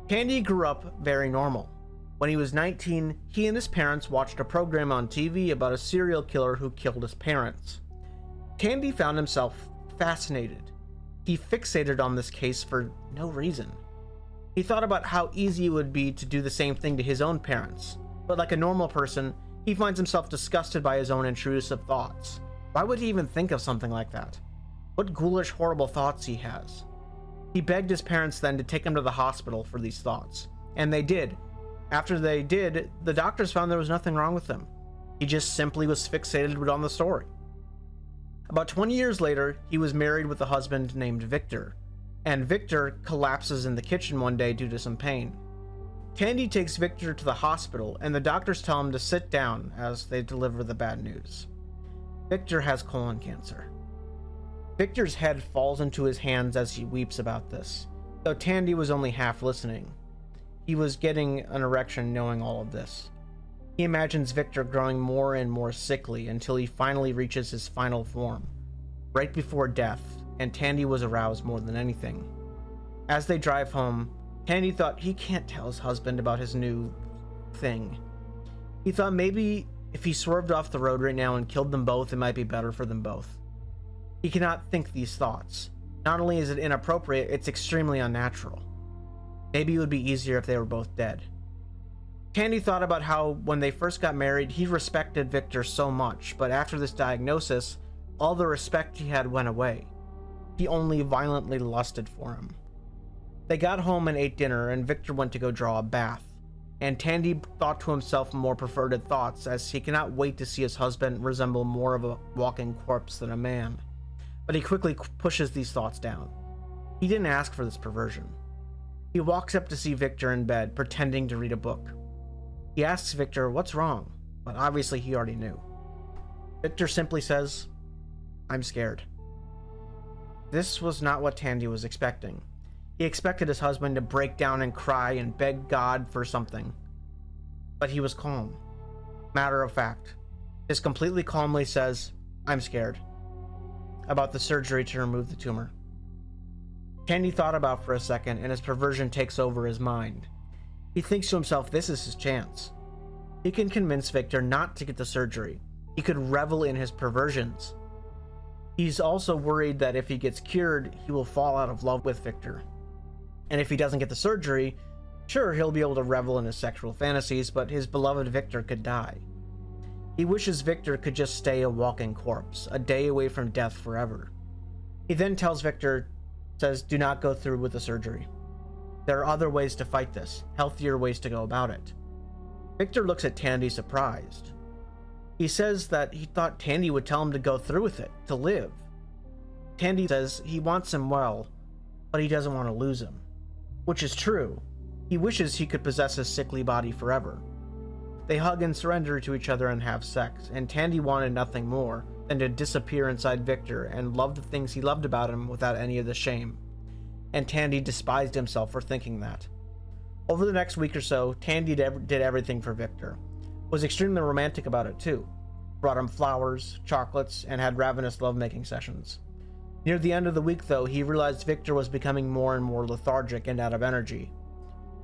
Tandy grew up very normal. When he was 19, he and his parents watched a program on TV about a serial killer who killed his parents. Tandy found himself fascinated. He fixated on this case for no reason. He thought about how easy it would be to do the same thing to his own parents, but like a normal person, he finds himself disgusted by his own intrusive thoughts. Why would he even think of something like that? What ghoulish, horrible thoughts he has. He begged his parents then to take him to the hospital for these thoughts, and they did. After they did, the doctors found there was nothing wrong with him. He just simply was fixated on the story. About 20 years later, he was married with a husband named Victor, and Victor collapses in the kitchen one day due to some pain. Tandy takes Victor to the hospital, and the doctors tell him to sit down as they deliver the bad news. Victor has colon cancer. Victor's head falls into his hands as he weeps about this, though Tandy was only half listening. He was getting an erection knowing all of this. He imagines Victor growing more and more sickly until he finally reaches his final form, right before death, and Tandy was aroused more than anything. As they drive home, Tandy thought he can't tell his husband about his new thing. He thought maybe if he swerved off the road right now and killed them both, it might be better for them both. He cannot think these thoughts. Not only is it inappropriate, it's extremely unnatural. Maybe it would be easier if they were both dead. Tandy thought about how when they first got married, he respected Victor so much, but after this diagnosis, all the respect he had went away. He only violently lusted for him. They got home and ate dinner, and Victor went to go draw a bath. And Tandy thought to himself more perverted thoughts, as he cannot wait to see his husband resemble more of a walking corpse than a man. But he quickly pushes these thoughts down. He didn't ask for this perversion. He walks up to see Victor in bed, pretending to read a book. He asks Victor what's wrong, but obviously he already knew. Victor simply says, "I'm scared." This was not what Tandy was expecting. He expected his husband to break down and cry and beg God for something. But he was calm. Matter of fact, just completely calmly says, "I'm scared," about the surgery to remove the tumor. Tandy thought about for a second, and his perversion takes over his mind. He thinks to himself this is his chance. He can convince Victor not to get the surgery. He could revel in his perversions. He's also worried that if he gets cured, he will fall out of love with Victor. And if he doesn't get the surgery, sure, he'll be able to revel in his sexual fantasies, but his beloved Victor could die. He wishes Victor could just stay a walking corpse, a day away from death forever. He then tells Victor, says, do not go through with the surgery. There are other ways to fight this, healthier ways to go about it. Victor looks at Tandy surprised. He says that he thought Tandy would tell him to go through with it, to live. Tandy says he wants him well, but he doesn't want to lose him. Which is true. He wishes he could possess his sickly body forever. They hug and surrender to each other and have sex, and Tandy wanted nothing more than to disappear inside Victor and love the things he loved about him without any of the shame. And Tandy despised himself for thinking that. Over the next week or so, Tandy did everything for Victor. Was extremely romantic about it too. Brought him flowers, chocolates, and had ravenous lovemaking sessions. Near the end of the week though, he realized Victor was becoming more and more lethargic and out of energy.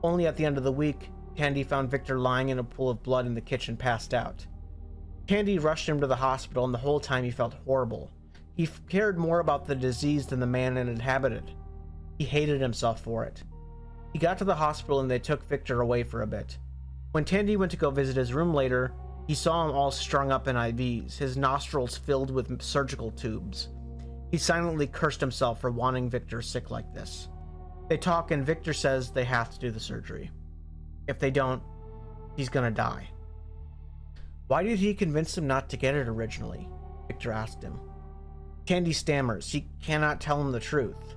Only at the end of the week, Tandy found Victor lying in a pool of blood in the kitchen, passed out. Tandy rushed him to the hospital, and the whole time he felt horrible. He cared more about the disease than the man it inhabited. He hated himself for it. He got to the hospital and they took Victor away for a bit. When Tandy went to go visit his room later, he saw him all strung up in IVs, his nostrils filled with surgical tubes. He silently cursed himself for wanting Victor sick like this. They talk and Victor says they have to do the surgery. If they don't, he's gonna die. Why did he convince him not to get it originally? Victor asked him. Tandy stammers. He cannot tell him the truth.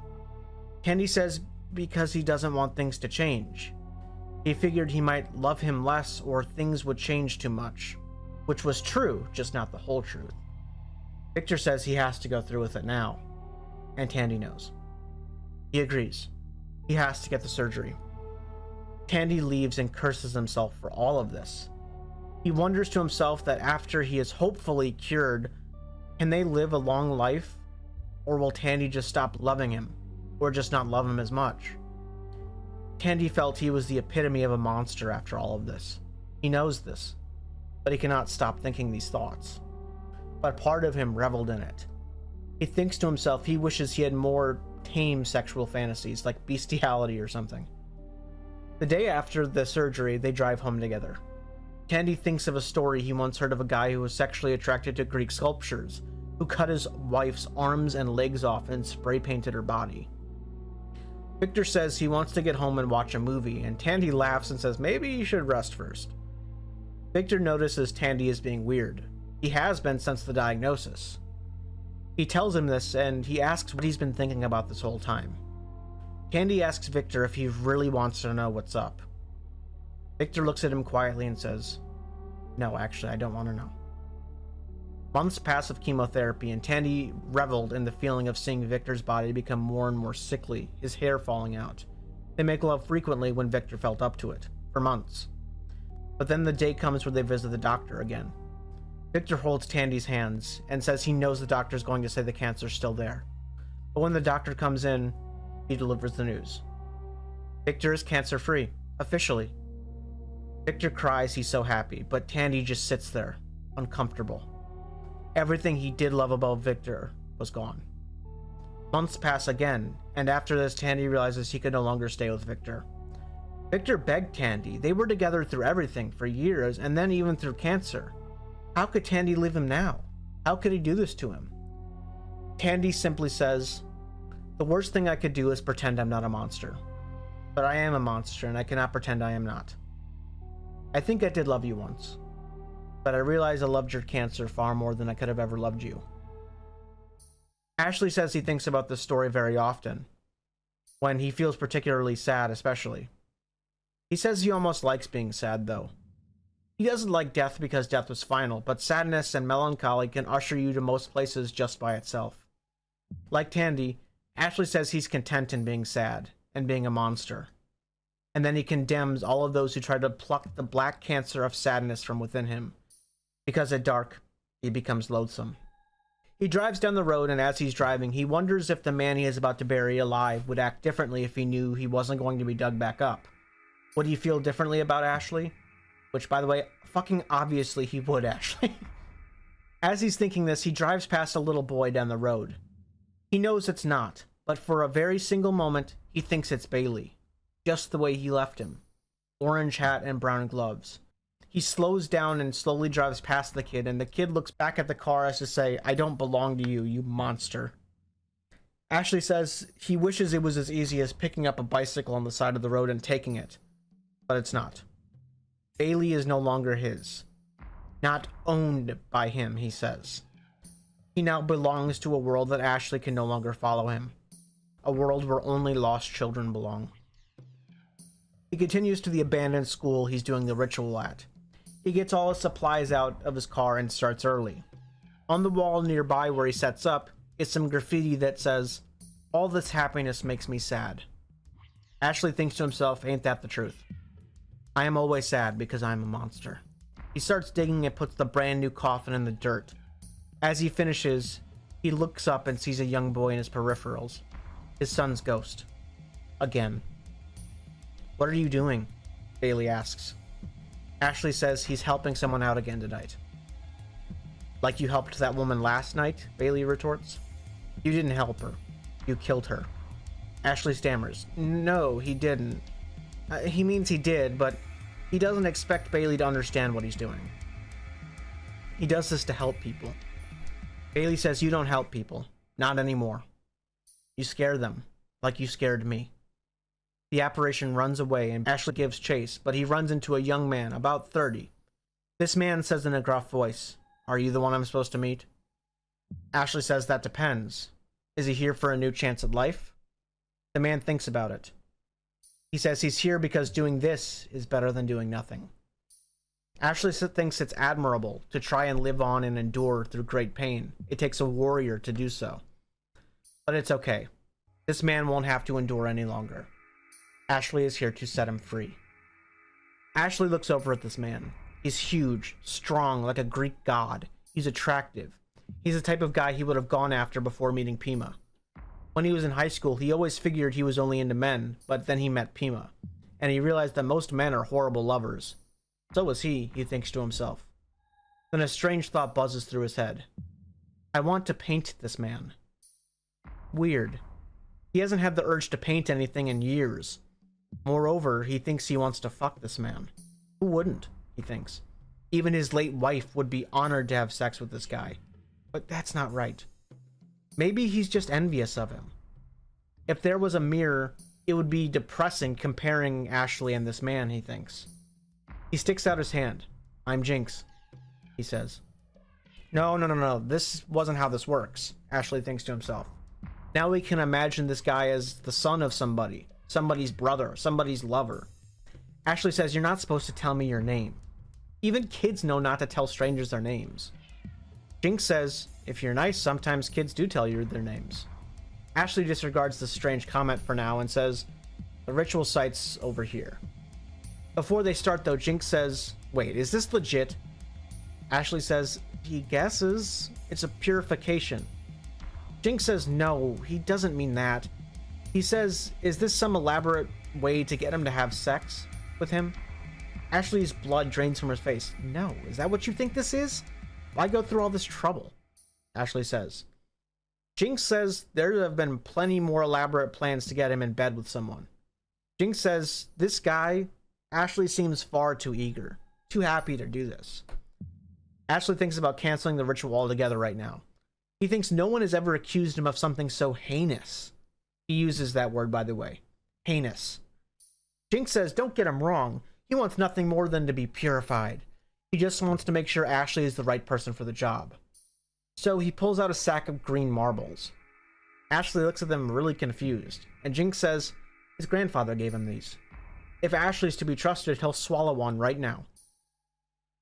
Tandy says because he doesn't want things to change. He figured he might love him less or things would change too much, which was true, just not the whole truth. Victor says he has to go through with it now, and Tandy knows. He agrees. He has to get the surgery. Tandy leaves and curses himself for all of this. He wonders to himself that after he is hopefully cured, can they live a long life? Or will Tandy just stop loving him? Or just not love him as much? Tandy felt he was the epitome of a monster after all of this. He knows this, but he cannot stop thinking these thoughts. But part of him reveled in it. He thinks to himself he wishes he had more tame sexual fantasies, like bestiality or something. The day after the surgery, they drive home together. Tandy thinks of a story he once heard of a guy who was sexually attracted to Greek sculptures, who cut his wife's arms and legs off and spray painted her body. Victor says he wants to get home and watch a movie, and Tandy laughs and says maybe he should rest first. Victor notices Tandy is being weird. He has been since the diagnosis. He tells him this, and he asks what he's been thinking about this whole time. Tandy asks Victor if he really wants to know what's up. Victor looks at him quietly and says, "No, actually, I don't want to know." Months pass of chemotherapy, and Tandy reveled in the feeling of seeing Victor's body become more and more sickly, his hair falling out. They make love frequently when Victor felt up to it, for months. But then the day comes where they visit the doctor again. Victor holds Tandy's hands and says he knows the doctor's going to say the cancer's still there. But when the doctor comes in, he delivers the news. Victor is cancer-free, officially. Victor cries, he's so happy, but Tandy just sits there, uncomfortable. Everything he did love about Victor was gone. Months pass again, and after this, Tandy realizes he could no longer stay with Victor. Victor begged Tandy. They were together through everything for years, and then even through cancer. How could Tandy leave him now? How could he do this to him? Tandy simply says, "The worst thing I could do is pretend I'm not a monster. But I am a monster, and I cannot pretend I am not. I think I did love you once. But I realized I loved your cancer far more than I could have ever loved you." Ashley says he thinks about this story very often, when he feels particularly sad especially. He says he almost likes being sad though. He doesn't like death because death was final, but sadness and melancholy can usher you to most places just by itself. Like Tandy, Ashley says he's content in being sad and being a monster. And then he condemns all of those who try to pluck the black cancer of sadness from within him. Because at dark, he becomes loathsome. He drives down the road, and as he's driving, he wonders if the man he is about to bury alive would act differently if he knew he wasn't going to be dug back up. Would he feel differently about Ashley? Which, by the way, fucking obviously he would, Ashley. As he's thinking this, he drives past a little boy down the road. He knows it's not, but for a very single moment, he thinks it's Bailey. Just the way he left him. Orange hat and brown gloves. He slows down and slowly drives past the kid, and the kid looks back at the car as to say, "I don't belong to you, you monster." Ashley says he wishes it was as easy as picking up a bicycle on the side of the road and taking it. But it's not. Bailey is no longer his. Not owned by him, he says. He now belongs to a world that Ashley can no longer follow him. A world where only lost children belong. He continues to the abandoned school he's doing the ritual at. He gets all his supplies out of his car and starts early. On the wall nearby where he sets up is some graffiti that says, "All this happiness makes me sad." Ashley thinks to himself, ain't that the truth? I am always sad because I'm a monster. He starts digging and puts the brand new coffin in the dirt. As he finishes, he looks up and sees a young boy in his peripherals. His son's ghost. Again. "What are you doing?" Bailey asks. Ashley says he's helping someone out again tonight. "Like you helped that woman last night?" Bailey retorts. "You didn't help her. You killed her." Ashley stammers. "No, he didn't. He means he did, but he doesn't expect Bailey to understand what he's doing. He does this to help people." Bailey says, "You don't help people. Not anymore. You scare them, like you scared me." The apparition runs away and Ashley gives chase, but he runs into a young man, about 30. This man says in a gruff voice, "Are you the one I'm supposed to meet?" Ashley says that depends. Is he here for a new chance at life? The man thinks about it. He says he's here because doing this is better than doing nothing. Ashley thinks it's admirable to try and live on and endure through great pain. It takes a warrior to do so. But it's okay. This man won't have to endure any longer. Ashley is here to set him free. Ashley looks over at this man. He's huge, strong, like a Greek god. He's attractive. He's the type of guy he would have gone after before meeting Pima. When he was in high school, he always figured he was only into men, but then he met Pima, and he realized that most men are horrible lovers. So was he thinks to himself. Then a strange thought buzzes through his head. I want to paint this man. Weird. He hasn't had the urge to paint anything in years. Moreover, he thinks he wants to fuck this man. Who wouldn't, he thinks. Even his late wife would be honored to have sex with this guy. But that's not right. Maybe he's just envious of him. If there was a mirror, it would be depressing comparing Ashley and this man, he thinks. He sticks out his hand. I'm Jinx, he says. No, this wasn't how this works, Ashley thinks to himself. Now we can imagine this guy as the son of somebody, somebody's brother, somebody's lover. Ashley says, "You're not supposed to tell me your name. Even kids know not to tell strangers their names." Jinx says, "If you're nice, sometimes kids do tell you their names." Ashley disregards this strange comment for now and says, "The ritual site's over here." Before they start though, Jinx says, "Wait, is this legit?" Ashley says, "He guesses it's a purification." Jinx says, "No, he doesn't mean that." He says, "Is this some elaborate way to get him to have sex with him?" Ashley's blood drains from her face. "No, is that what you think this is? Why go through all this trouble?" Ashley says. Jinx says there have been plenty more elaborate plans to get him in bed with someone. Jinx says, "This guy," Ashley seems far too eager, too happy to do this. Ashley thinks about canceling the ritual altogether right now. He thinks no one has ever accused him of something so heinous. He uses that word, by the way. Heinous. Jinx says, "Don't get him wrong. He wants nothing more than to be purified. He just wants to make sure Ashley is the right person for the job." So he pulls out a sack of green marbles. Ashley looks at them really confused, and Jinx says his grandfather gave him these. If Ashley's to be trusted, he'll swallow one right now.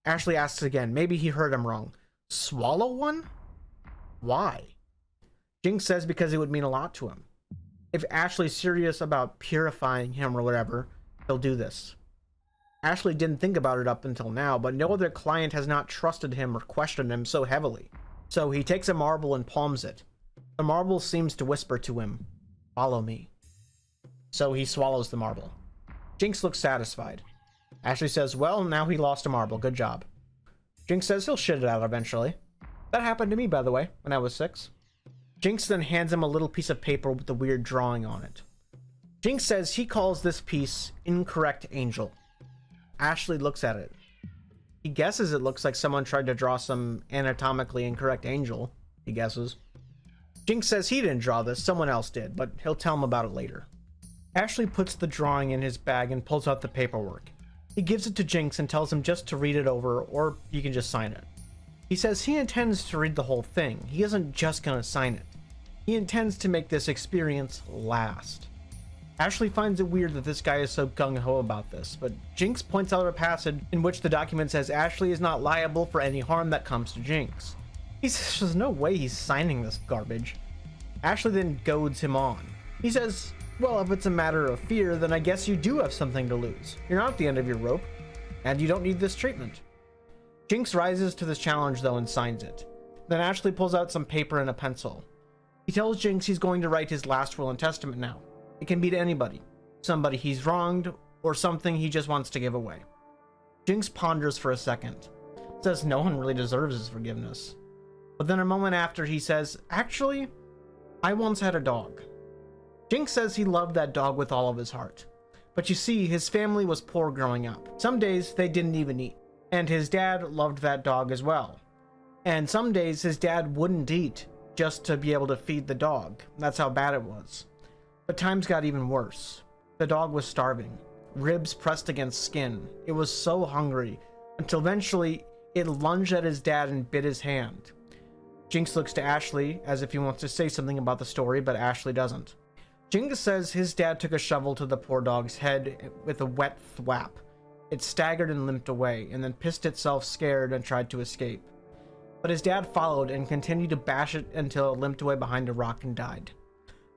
Ashley asks again, maybe he heard him wrong. Swallow one? Why? Jinx says because it would mean a lot to him. If Ashley's serious about purifying him or whatever, he'll do this. Ashley didn't think about it up until now, but no other client has not trusted him or questioned him so heavily. So he takes a marble and palms it. The marble seems to whisper to him, "Follow me." So he swallows the marble. Jinx looks satisfied. Ashley says, "Well, now he lost a marble. Good job." Jinx says he'll shit it out eventually. That happened to me, by the way, when I was 6. Jinx then hands him a little piece of paper with a weird drawing on it. Jinx says he calls this piece Incorrect Angel. Ashley looks at it. He guesses it looks like someone tried to draw some anatomically incorrect angel, he guesses. Jinx says he didn't draw this, someone else did, but he'll tell him about it later. Ashley puts the drawing in his bag and pulls out the paperwork. He gives it to Jinx and tells him just to read it over, or you can just sign it. He says he intends to read the whole thing. He isn't just gonna sign it. He intends to make this experience last. Ashley finds it weird that this guy is so gung-ho about this, but Jinx points out a passage in which the document says Ashley is not liable for any harm that comes to Jinx. He says there's no way he's signing this garbage. Ashley then goads him on. He says, "Well, if it's a matter of fear, then I guess you do have something to lose. You're not at the end of your rope, and you don't need this treatment." Jinx rises to this challenge though and signs it. Then Ashley pulls out some paper and a pencil. He tells Jinx he's going to write his last will and testament now. It can be to anybody. Somebody he's wronged, or something he just wants to give away. Jinx ponders for a second. Says no one really deserves his forgiveness. But then a moment after he says, "Actually, I once had a dog." Jinx says he loved that dog with all of his heart. But you see, his family was poor growing up. Some days they didn't even eat. And his dad loved that dog as well. And some days his dad wouldn't eat just to be able to feed the dog. That's how bad it was. But times got even worse. The dog was starving, ribs pressed against skin. It was so hungry, until eventually it lunged at his dad and bit his hand. Jinx looks to Ashley as if he wants to say something about the story, but Ashley doesn't. Jinx says his dad took a shovel to the poor dog's head with a wet thwap. It staggered and limped away, and then pissed itself scared and tried to escape. But his dad followed and continued to bash it until it limped away behind a rock and died.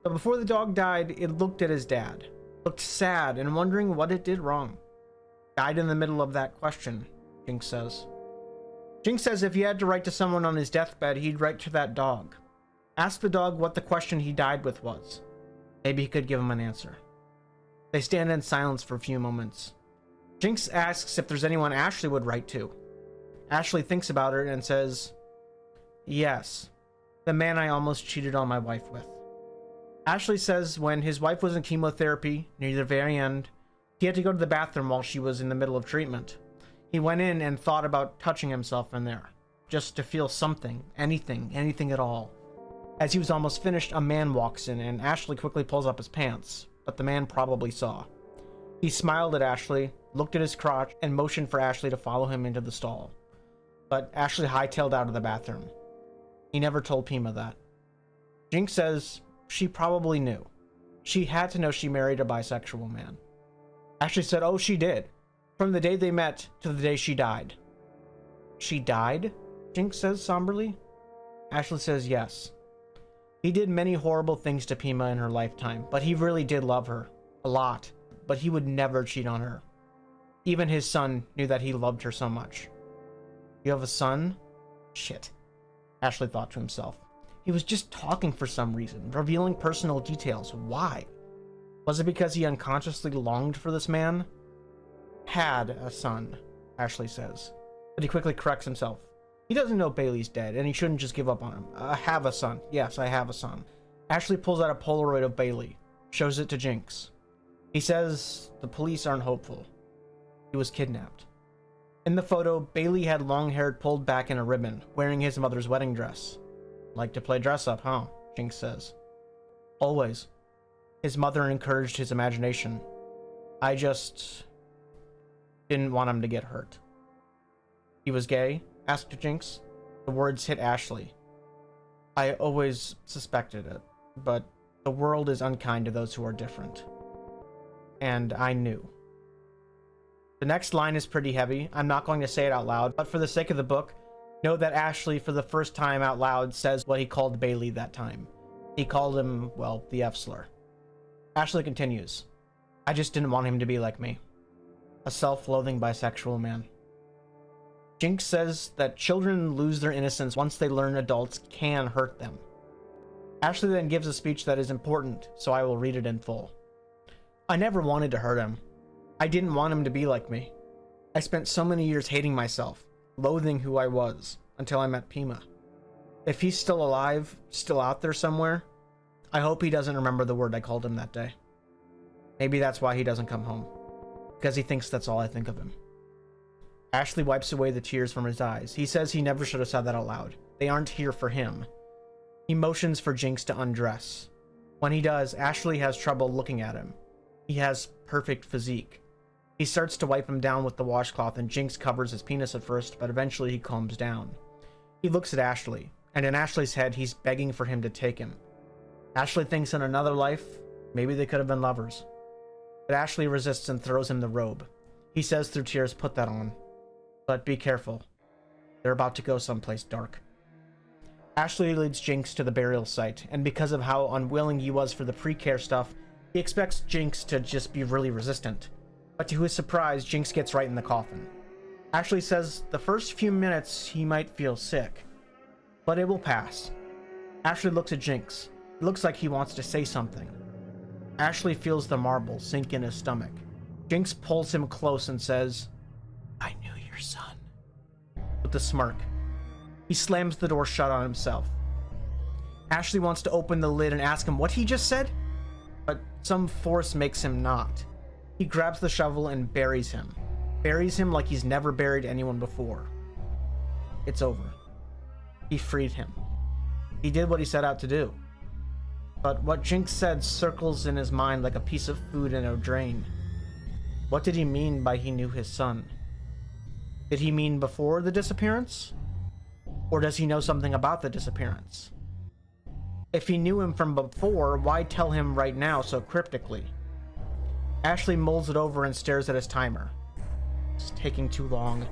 But before the dog died, it looked at his dad, looked sad and wondering what it did wrong. Died in the middle of that question, Jinx says. Jinx says if he had to write to someone on his deathbed, he'd write to that dog. Ask the dog what the question he died with was. Maybe he could give him an answer. They stand in silence for a few moments. Jinx asks if there's anyone Ashley would write to. Ashley thinks about it and says, "Yes, the man I almost cheated on my wife with." Ashley says when his wife was in chemotherapy, near the very end, he had to go to the bathroom while she was in the middle of treatment. He went in and thought about touching himself in there, just to feel something, anything at all. As he was almost finished, a man walks in and Ashley quickly pulls up his pants, but the man probably saw. He smiled at Ashley, looked at his crotch, and motioned for Ashley to follow him into the stall. But Ashley hightailed out of the bathroom. He never told Pima that. Jinx says she probably knew. She had to know she married a bisexual man. Ashley said, oh, she did. From the day they met to the day she died. She died? Jinx says somberly. Ashley says yes. He did many horrible things to Pima in her lifetime, but he really did love her. A lot. But he would never cheat on her. Even his son knew that he loved her so much. You have a son? Shit. Ashley thought to himself. He was just talking for some reason, revealing personal details. Why? Was it because he unconsciously longed for this man? Had a son, Ashley says. But he quickly corrects himself. He doesn't know Bailey's dead, and he shouldn't just give up on him. I have a son. Yes, I have a son. Ashley pulls out a Polaroid of Bailey, shows it to Jinx. He says the police aren't hopeful. He was kidnapped. In the photo, Bailey had long hair pulled back in a ribbon, wearing his mother's wedding dress. Like to play dress up, huh? Jinx says. Always. His mother encouraged his imagination. I just didn't want him to get hurt. He was gay? Asked Jinx. The words hit Ashley. I always suspected it, but the world is unkind to those who are different. And I knew. The next line is pretty heavy. I'm not going to say it out loud, but for the sake of the book, know that Ashley, for the first time out loud, says what he called Bailey that time. He called him, well, the F slur. Ashley continues. I just didn't want him to be like me. A self-loathing bisexual man. Jinx says that children lose their innocence once they learn adults can hurt them. Ashley then gives a speech that is important, so I will read it in full. I never wanted to hurt him. I didn't want him to be like me. I spent so many years hating myself, loathing who I was, until I met Pima. If he's still alive, still out there somewhere, I hope he doesn't remember the word I called him that day. Maybe that's why he doesn't come home. Because he thinks that's all I think of him. Ashley wipes away the tears from his eyes. He says he never should have said that out loud. They aren't here for him. He motions for Jinx to undress. When he does, Ashley has trouble looking at him. He has perfect physique. He starts to wipe him down with the washcloth, and Jinx covers his penis at first, but eventually he calms down. He looks at Ashley, and in Ashley's head, he's begging for him to take him. Ashley thinks in another life, maybe they could have been lovers. But Ashley resists and throws him the robe. He says through tears, put that on. But be careful. They're about to go someplace dark. Ashley leads Jinx to the burial site, and because of how unwilling he was for the pre-care stuff, he expects Jinx to just be really resistant. But to his surprise, Jinx gets right in the coffin. Ashley says the first few minutes he might feel sick, but it will pass. Ashley looks at Jinx. It looks like he wants to say something. Ashley feels the marble sink in his stomach. Jinx pulls him close and says, I knew your son. With a smirk. He slams the door shut on himself. Ashley wants to open the lid and ask him what he just said, but some force makes him not. He grabs the shovel and buries him. Buries him like he's never buried anyone before. It's over. He freed him. He did what he set out to do. But what Jinx said circles in his mind like a piece of food in a drain. What did he mean by he knew his son? Did he mean before the disappearance? Or does he know something about the disappearance? If he knew him from before, why tell him right now so cryptically? Ashley mulls it over and stares at his timer. It's taking too long.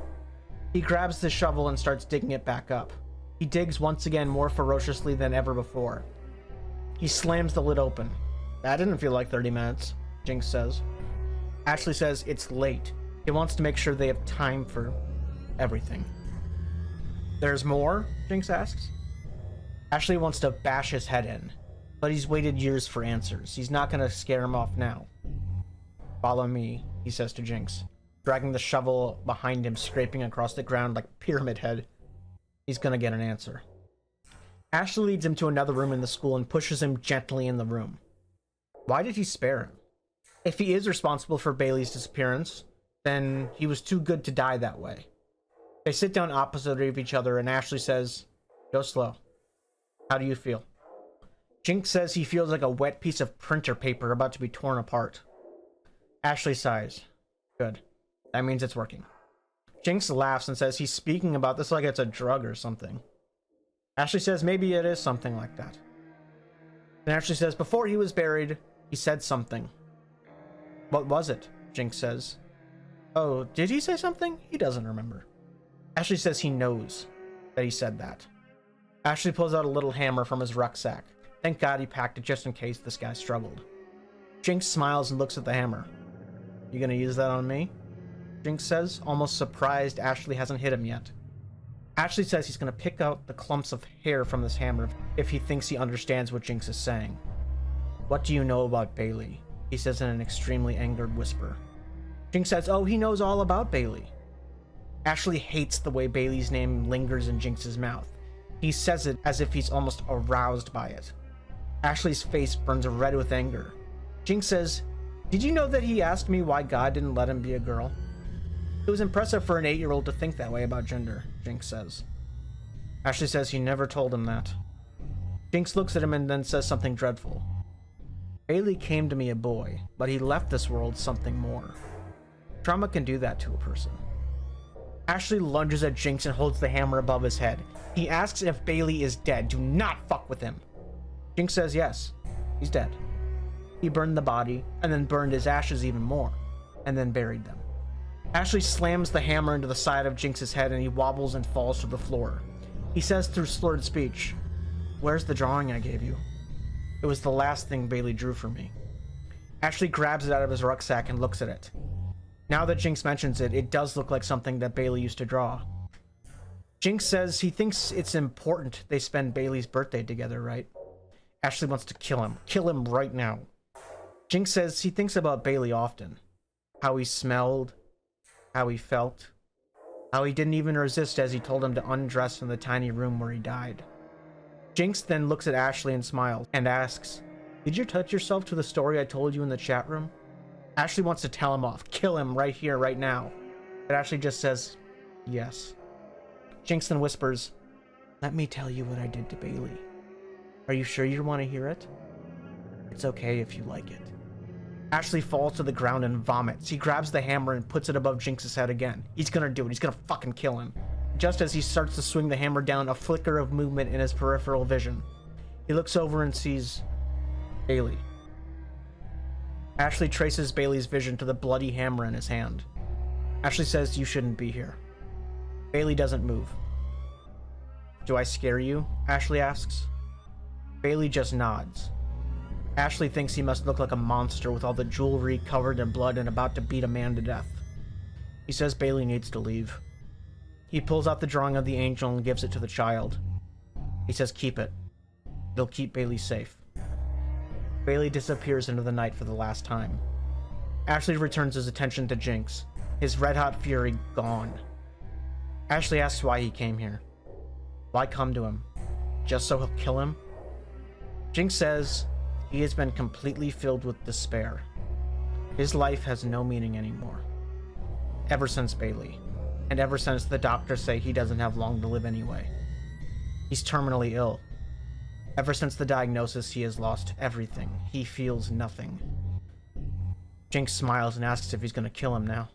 He grabs the shovel and starts digging it back up. He digs once again more ferociously than ever before. He slams the lid open. That didn't feel like 30 minutes, Jinx says. Ashley says it's late. He wants to make sure they have time for everything. There's more? Jinx asks. Ashley wants to bash his head in, but he's waited years for answers. He's not going to scare him off now. Follow me, he says to Jinx, dragging the shovel behind him, scraping across the ground like Pyramid Head. He's going to get an answer. Ashley leads him to another room in the school and pushes him gently in the room. Why did he spare him? If he is responsible for Bailey's disappearance, then he was too good to die that way. They sit down opposite of each other and Ashley says, go slow. How do you feel? Jinx says he feels like a wet piece of printer paper about to be torn apart. Ashley sighs. Good. That means it's working. Jinx laughs and says he's speaking about this like it's a drug or something. Ashley says maybe it is something like that. And Ashley says, before he was buried, he said something. What was it? Jinx says. Oh, did he say something? He doesn't remember. Ashley says he knows that he said that. Ashley pulls out a little hammer from his rucksack. Thank God he packed it just in case this guy struggled. Jinx smiles and looks at the hammer. You gonna use that on me? Jinx says, almost surprised Ashley hasn't hit him yet. Ashley says he's gonna pick out the clumps of hair from this hammer if he thinks he understands what Jinx is saying. What do you know about Bailey? He says in an extremely angered whisper. Jinx says, oh, he knows all about Bailey. Ashley hates the way Bailey's name lingers in Jinx's mouth. He says it as if he's almost aroused by it. Ashley's face burns red with anger. Jinx says, did you know that he asked me why God didn't let him be a girl? It was impressive for an 8-year-old to think that way about gender, Jinx says. Ashley says he never told him that. Jinx looks at him and then says something dreadful. Bailey came to me a boy, but he left this world something more. Trauma can do that to a person. Ashley lunges at Jinx and holds the hammer above his head. He asks if Bailey is dead. Do not fuck with him. Jinx says yes, he's dead. He burned the body, and then burned his ashes even more, and then buried them. Ashley slams the hammer into the side of Jinx's head and he wobbles and falls to the floor. He says through slurred speech, where's the drawing I gave you? It was the last thing Bailey drew for me. Ashley grabs it out of his rucksack and looks at it. Now that Jinx mentions it, it does look like something that Bailey used to draw. Jinx says he thinks it's important they spend Bailey's birthday together, right? Ashley wants to kill him. Kill him right now. Jinx says he thinks about Bailey often. How he smelled, how he felt, how he didn't even resist as he told him to undress in the tiny room where he died. Jinx then looks at Ashley and smiles and asks, did you touch yourself to the story I told you in the chat room? Ashley wants to tell him off, kill him right here, right now. But Ashley just says, yes. Jinx then whispers, let me tell you what I did to Bailey. Are you sure you want to hear it? It's okay if you like it. Ashley falls to the ground and vomits. He grabs the hammer and puts it above Jinx's head again. He's gonna do it. He's gonna fucking kill him. Just as he starts to swing the hammer down, a flicker of movement in his peripheral vision. He looks over and sees Bailey. Ashley traces Bailey's vision to the bloody hammer in his hand. Ashley says, you shouldn't be here. Bailey doesn't move. Do I scare you? Ashley asks. Bailey just nods. Ashley thinks he must look like a monster with all the jewelry covered in blood and about to beat a man to death. He says Bailey needs to leave. He pulls out the drawing of the angel and gives it to the child. He says keep it. It'll keep Bailey safe. Bailey disappears into the night for the last time. Ashley returns his attention to Jinx, his red-hot fury gone. Ashley asks why he came here. Why come to him? Just so he'll kill him? Jinx says he has been completely filled with despair. His life has no meaning anymore. Ever since Bailey, and ever since the doctors say he doesn't have long to live anyway. He's terminally ill. Ever since the diagnosis, he has lost everything. He feels nothing. Jinx smiles and asks if he's gonna kill him now.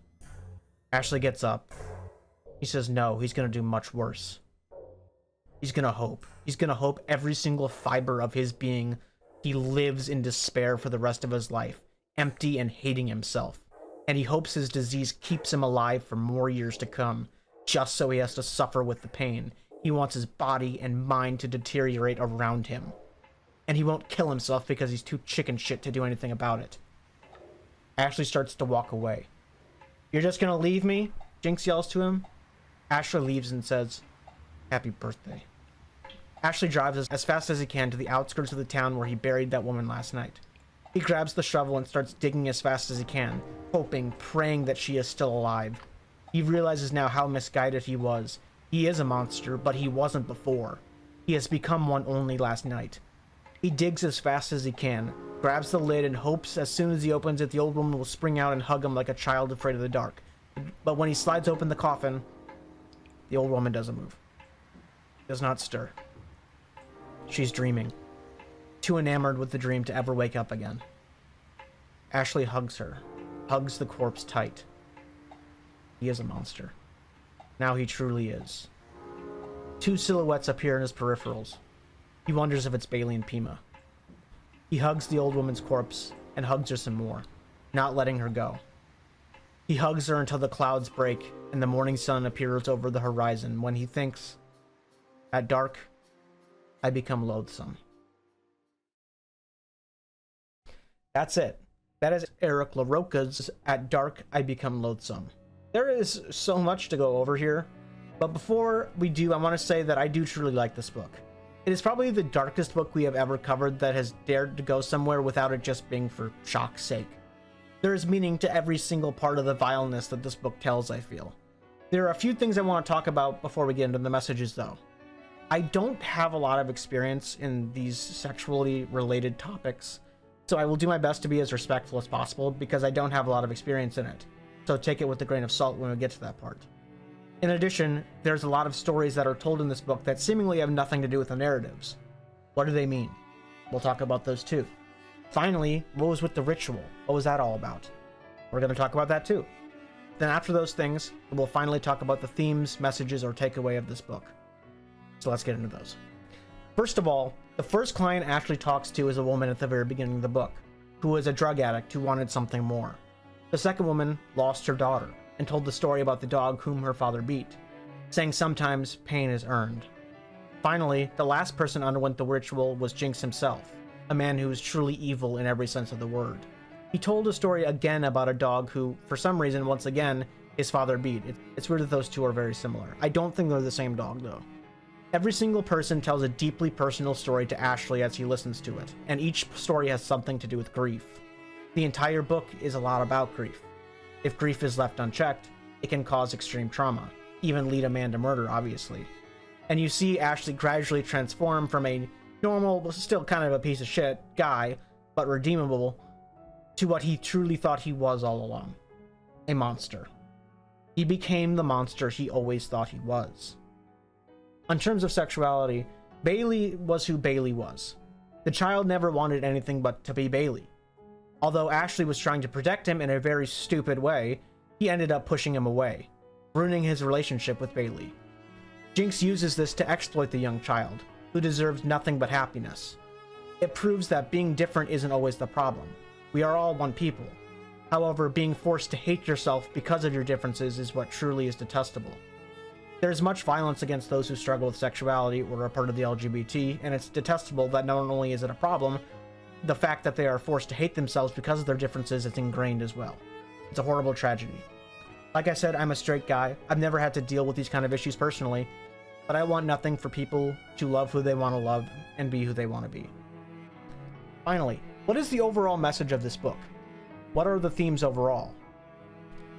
Ashley gets up. He says no, he's gonna do much worse. He's gonna hope. He's gonna hope every single fiber of his being he lives in despair for the rest of his life, empty and hating himself. And he hopes his disease keeps him alive for more years to come, just so he has to suffer with the pain. He wants his body and mind to deteriorate around him. And he won't kill himself because he's too chicken shit to do anything about it. Ashley starts to walk away. You're just gonna leave me? Jinx yells to him. Ashley leaves and says, happy birthday. Ashley drives as fast as he can to the outskirts of the town where he buried that woman last night. He grabs the shovel and starts digging as fast as he can, hoping, praying that she is still alive. He realizes now how misguided he was. He is a monster, but he wasn't before. He has become one only last night. He digs as fast as he can, grabs the lid and hopes as soon as he opens it the old woman will spring out and hug him like a child afraid of the dark. But when he slides open the coffin, the old woman doesn't move. Does not stir. She's dreaming. Too enamored with the dream to ever wake up again. Ashley hugs her, hugs the corpse tight. He is a monster. Now he truly is. Two silhouettes appear in his peripherals. He wonders if it's Bailey and Pima. He hugs the old woman's corpse and hugs her some more, not letting her go. He hugs her until the clouds break and the morning sun appears over the horizon when he thinks, "At dark, I become loathsome." That's it. That is Eric Larocca's At Dark I Become Loathsome. There is so much to go over here, but before we do, I want to say that I do truly like this book. It is probably the darkest book we have ever covered that has dared to go somewhere without it just being for shock's sake. There is meaning to every single part of the vileness that this book tells, I feel. There are a few things I want to talk about before we get into the messages, though. I don't have a lot of experience in these sexually related topics, so I will do my best to be as respectful as possible because I don't have a lot of experience in it. So take it with a grain of salt when we get to that part. In addition, there's a lot of stories that are told in this book that seemingly have nothing to do with the narratives. What do they mean? We'll talk about those too. Finally, what was with the ritual? What was that all about? We're going to talk about that too. Then after those things, we'll finally talk about the themes, messages, or takeaway of this book. So let's get into those. First of all, the first client Ashley talks to is a woman at the very beginning of the book, who was a drug addict who wanted something more. The second woman lost her daughter and told the story about the dog whom her father beat, saying sometimes pain is earned. Finally, the last person underwent the ritual was Jinx himself, a man who was truly evil in every sense of the word. He told a story again about a dog who, for some reason, once again, his father beat. It's weird that those two are very similar. I don't think they're the same dog, though. Every single person tells a deeply personal story to Ashley as he listens to it, and each story has something to do with grief. The entire book is a lot about grief. If grief is left unchecked, it can cause extreme trauma, even lead a man to murder, obviously. And you see Ashley gradually transform from a normal, but still kind of a piece of shit guy, but redeemable, to what he truly thought he was all along. A monster. He became the monster he always thought he was. In terms of sexuality, Bailey was who Bailey was. The child never wanted anything but to be Bailey. Although Ashley was trying to protect him in a very stupid way, he ended up pushing him away, ruining his relationship with Bailey. Jinx uses this to exploit the young child, who deserves nothing but happiness. It proves that being different isn't always the problem. We are all one people. However, being forced to hate yourself because of your differences is what truly is detestable. There is much violence against those who struggle with sexuality or are part of the LGBT, and it's detestable that not only is it a problem, the fact that they are forced to hate themselves because of their differences is ingrained as well. It's a horrible tragedy. Like I said, I'm a straight guy. I've never had to deal with these kind of issues personally, but I want nothing for people to love who they want to love and be who they want to be. Finally, what is the overall message of this book? What are the themes overall?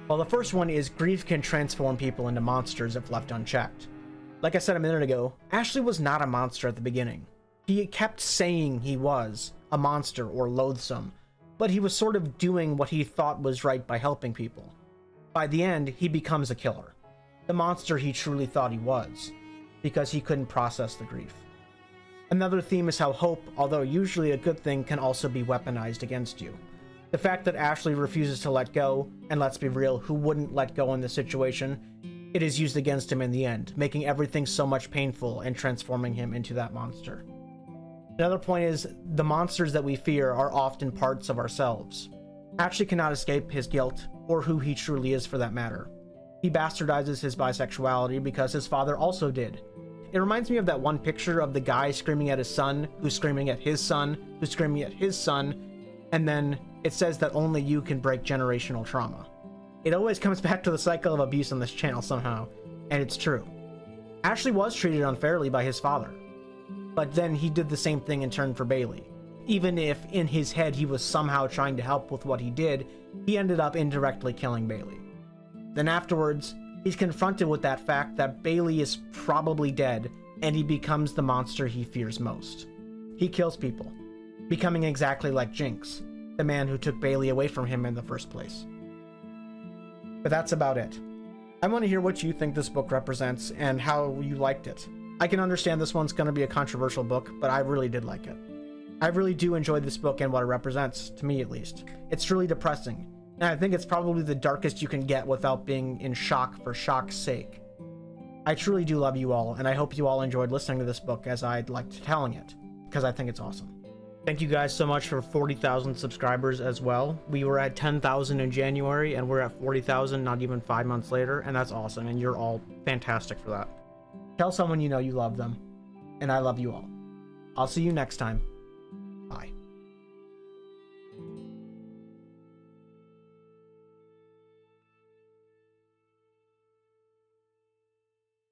Well, the first one is grief can transform people into monsters if left unchecked. Like I said a minute ago, Ashley was not a monster at the beginning. He kept saying he was a monster or loathsome, but he was sort of doing what he thought was right by helping people. By the end, he becomes a killer, the monster he truly thought he was, because he couldn't process the grief. Another theme is how hope, although usually a good thing, can also be weaponized against you. The fact that Ashley refuses to let go, and let's be real, who wouldn't let go in this situation, it is used against him in the end, making everything so much painful and transforming him into that monster. Another point is, the monsters that we fear are often parts of ourselves. Ashley cannot escape his guilt, or who he truly is for that matter. He bastardizes his bisexuality because his father also did. It reminds me of that one picture of the guy screaming at his son, who's screaming at his son, who's screaming at his son, and then it says that only you can break generational trauma. It always comes back to the cycle of abuse on this channel somehow, and it's true. Ashley was treated unfairly by his father, but then he did the same thing in turn for Bailey. Even if in his head he was somehow trying to help with what he did, he ended up indirectly killing Bailey. Then afterwards, he's confronted with that fact that Bailey is probably dead, and he becomes the monster he fears most. He kills people, becoming exactly like Jinx, the man who took Bailey away from him in the first place. But that's about it. I want to hear what you think this book represents and how you liked it. I can understand this one's going to be a controversial book, but I really did like it. I really do enjoy this book and what it represents, to me at least. It's really depressing, and I think it's probably the darkest you can get without being in shock for shock's sake. I truly do love you all, and I hope you all enjoyed listening to this book as I liked telling it, because I think it's awesome. Thank you guys so much for 40,000 subscribers as well. We were at 10,000 in January and we're at 40,000 not even 5 months later, and that's awesome, and you're all fantastic for that. Tell someone you know you love them, and I love you all. I'll see you next time.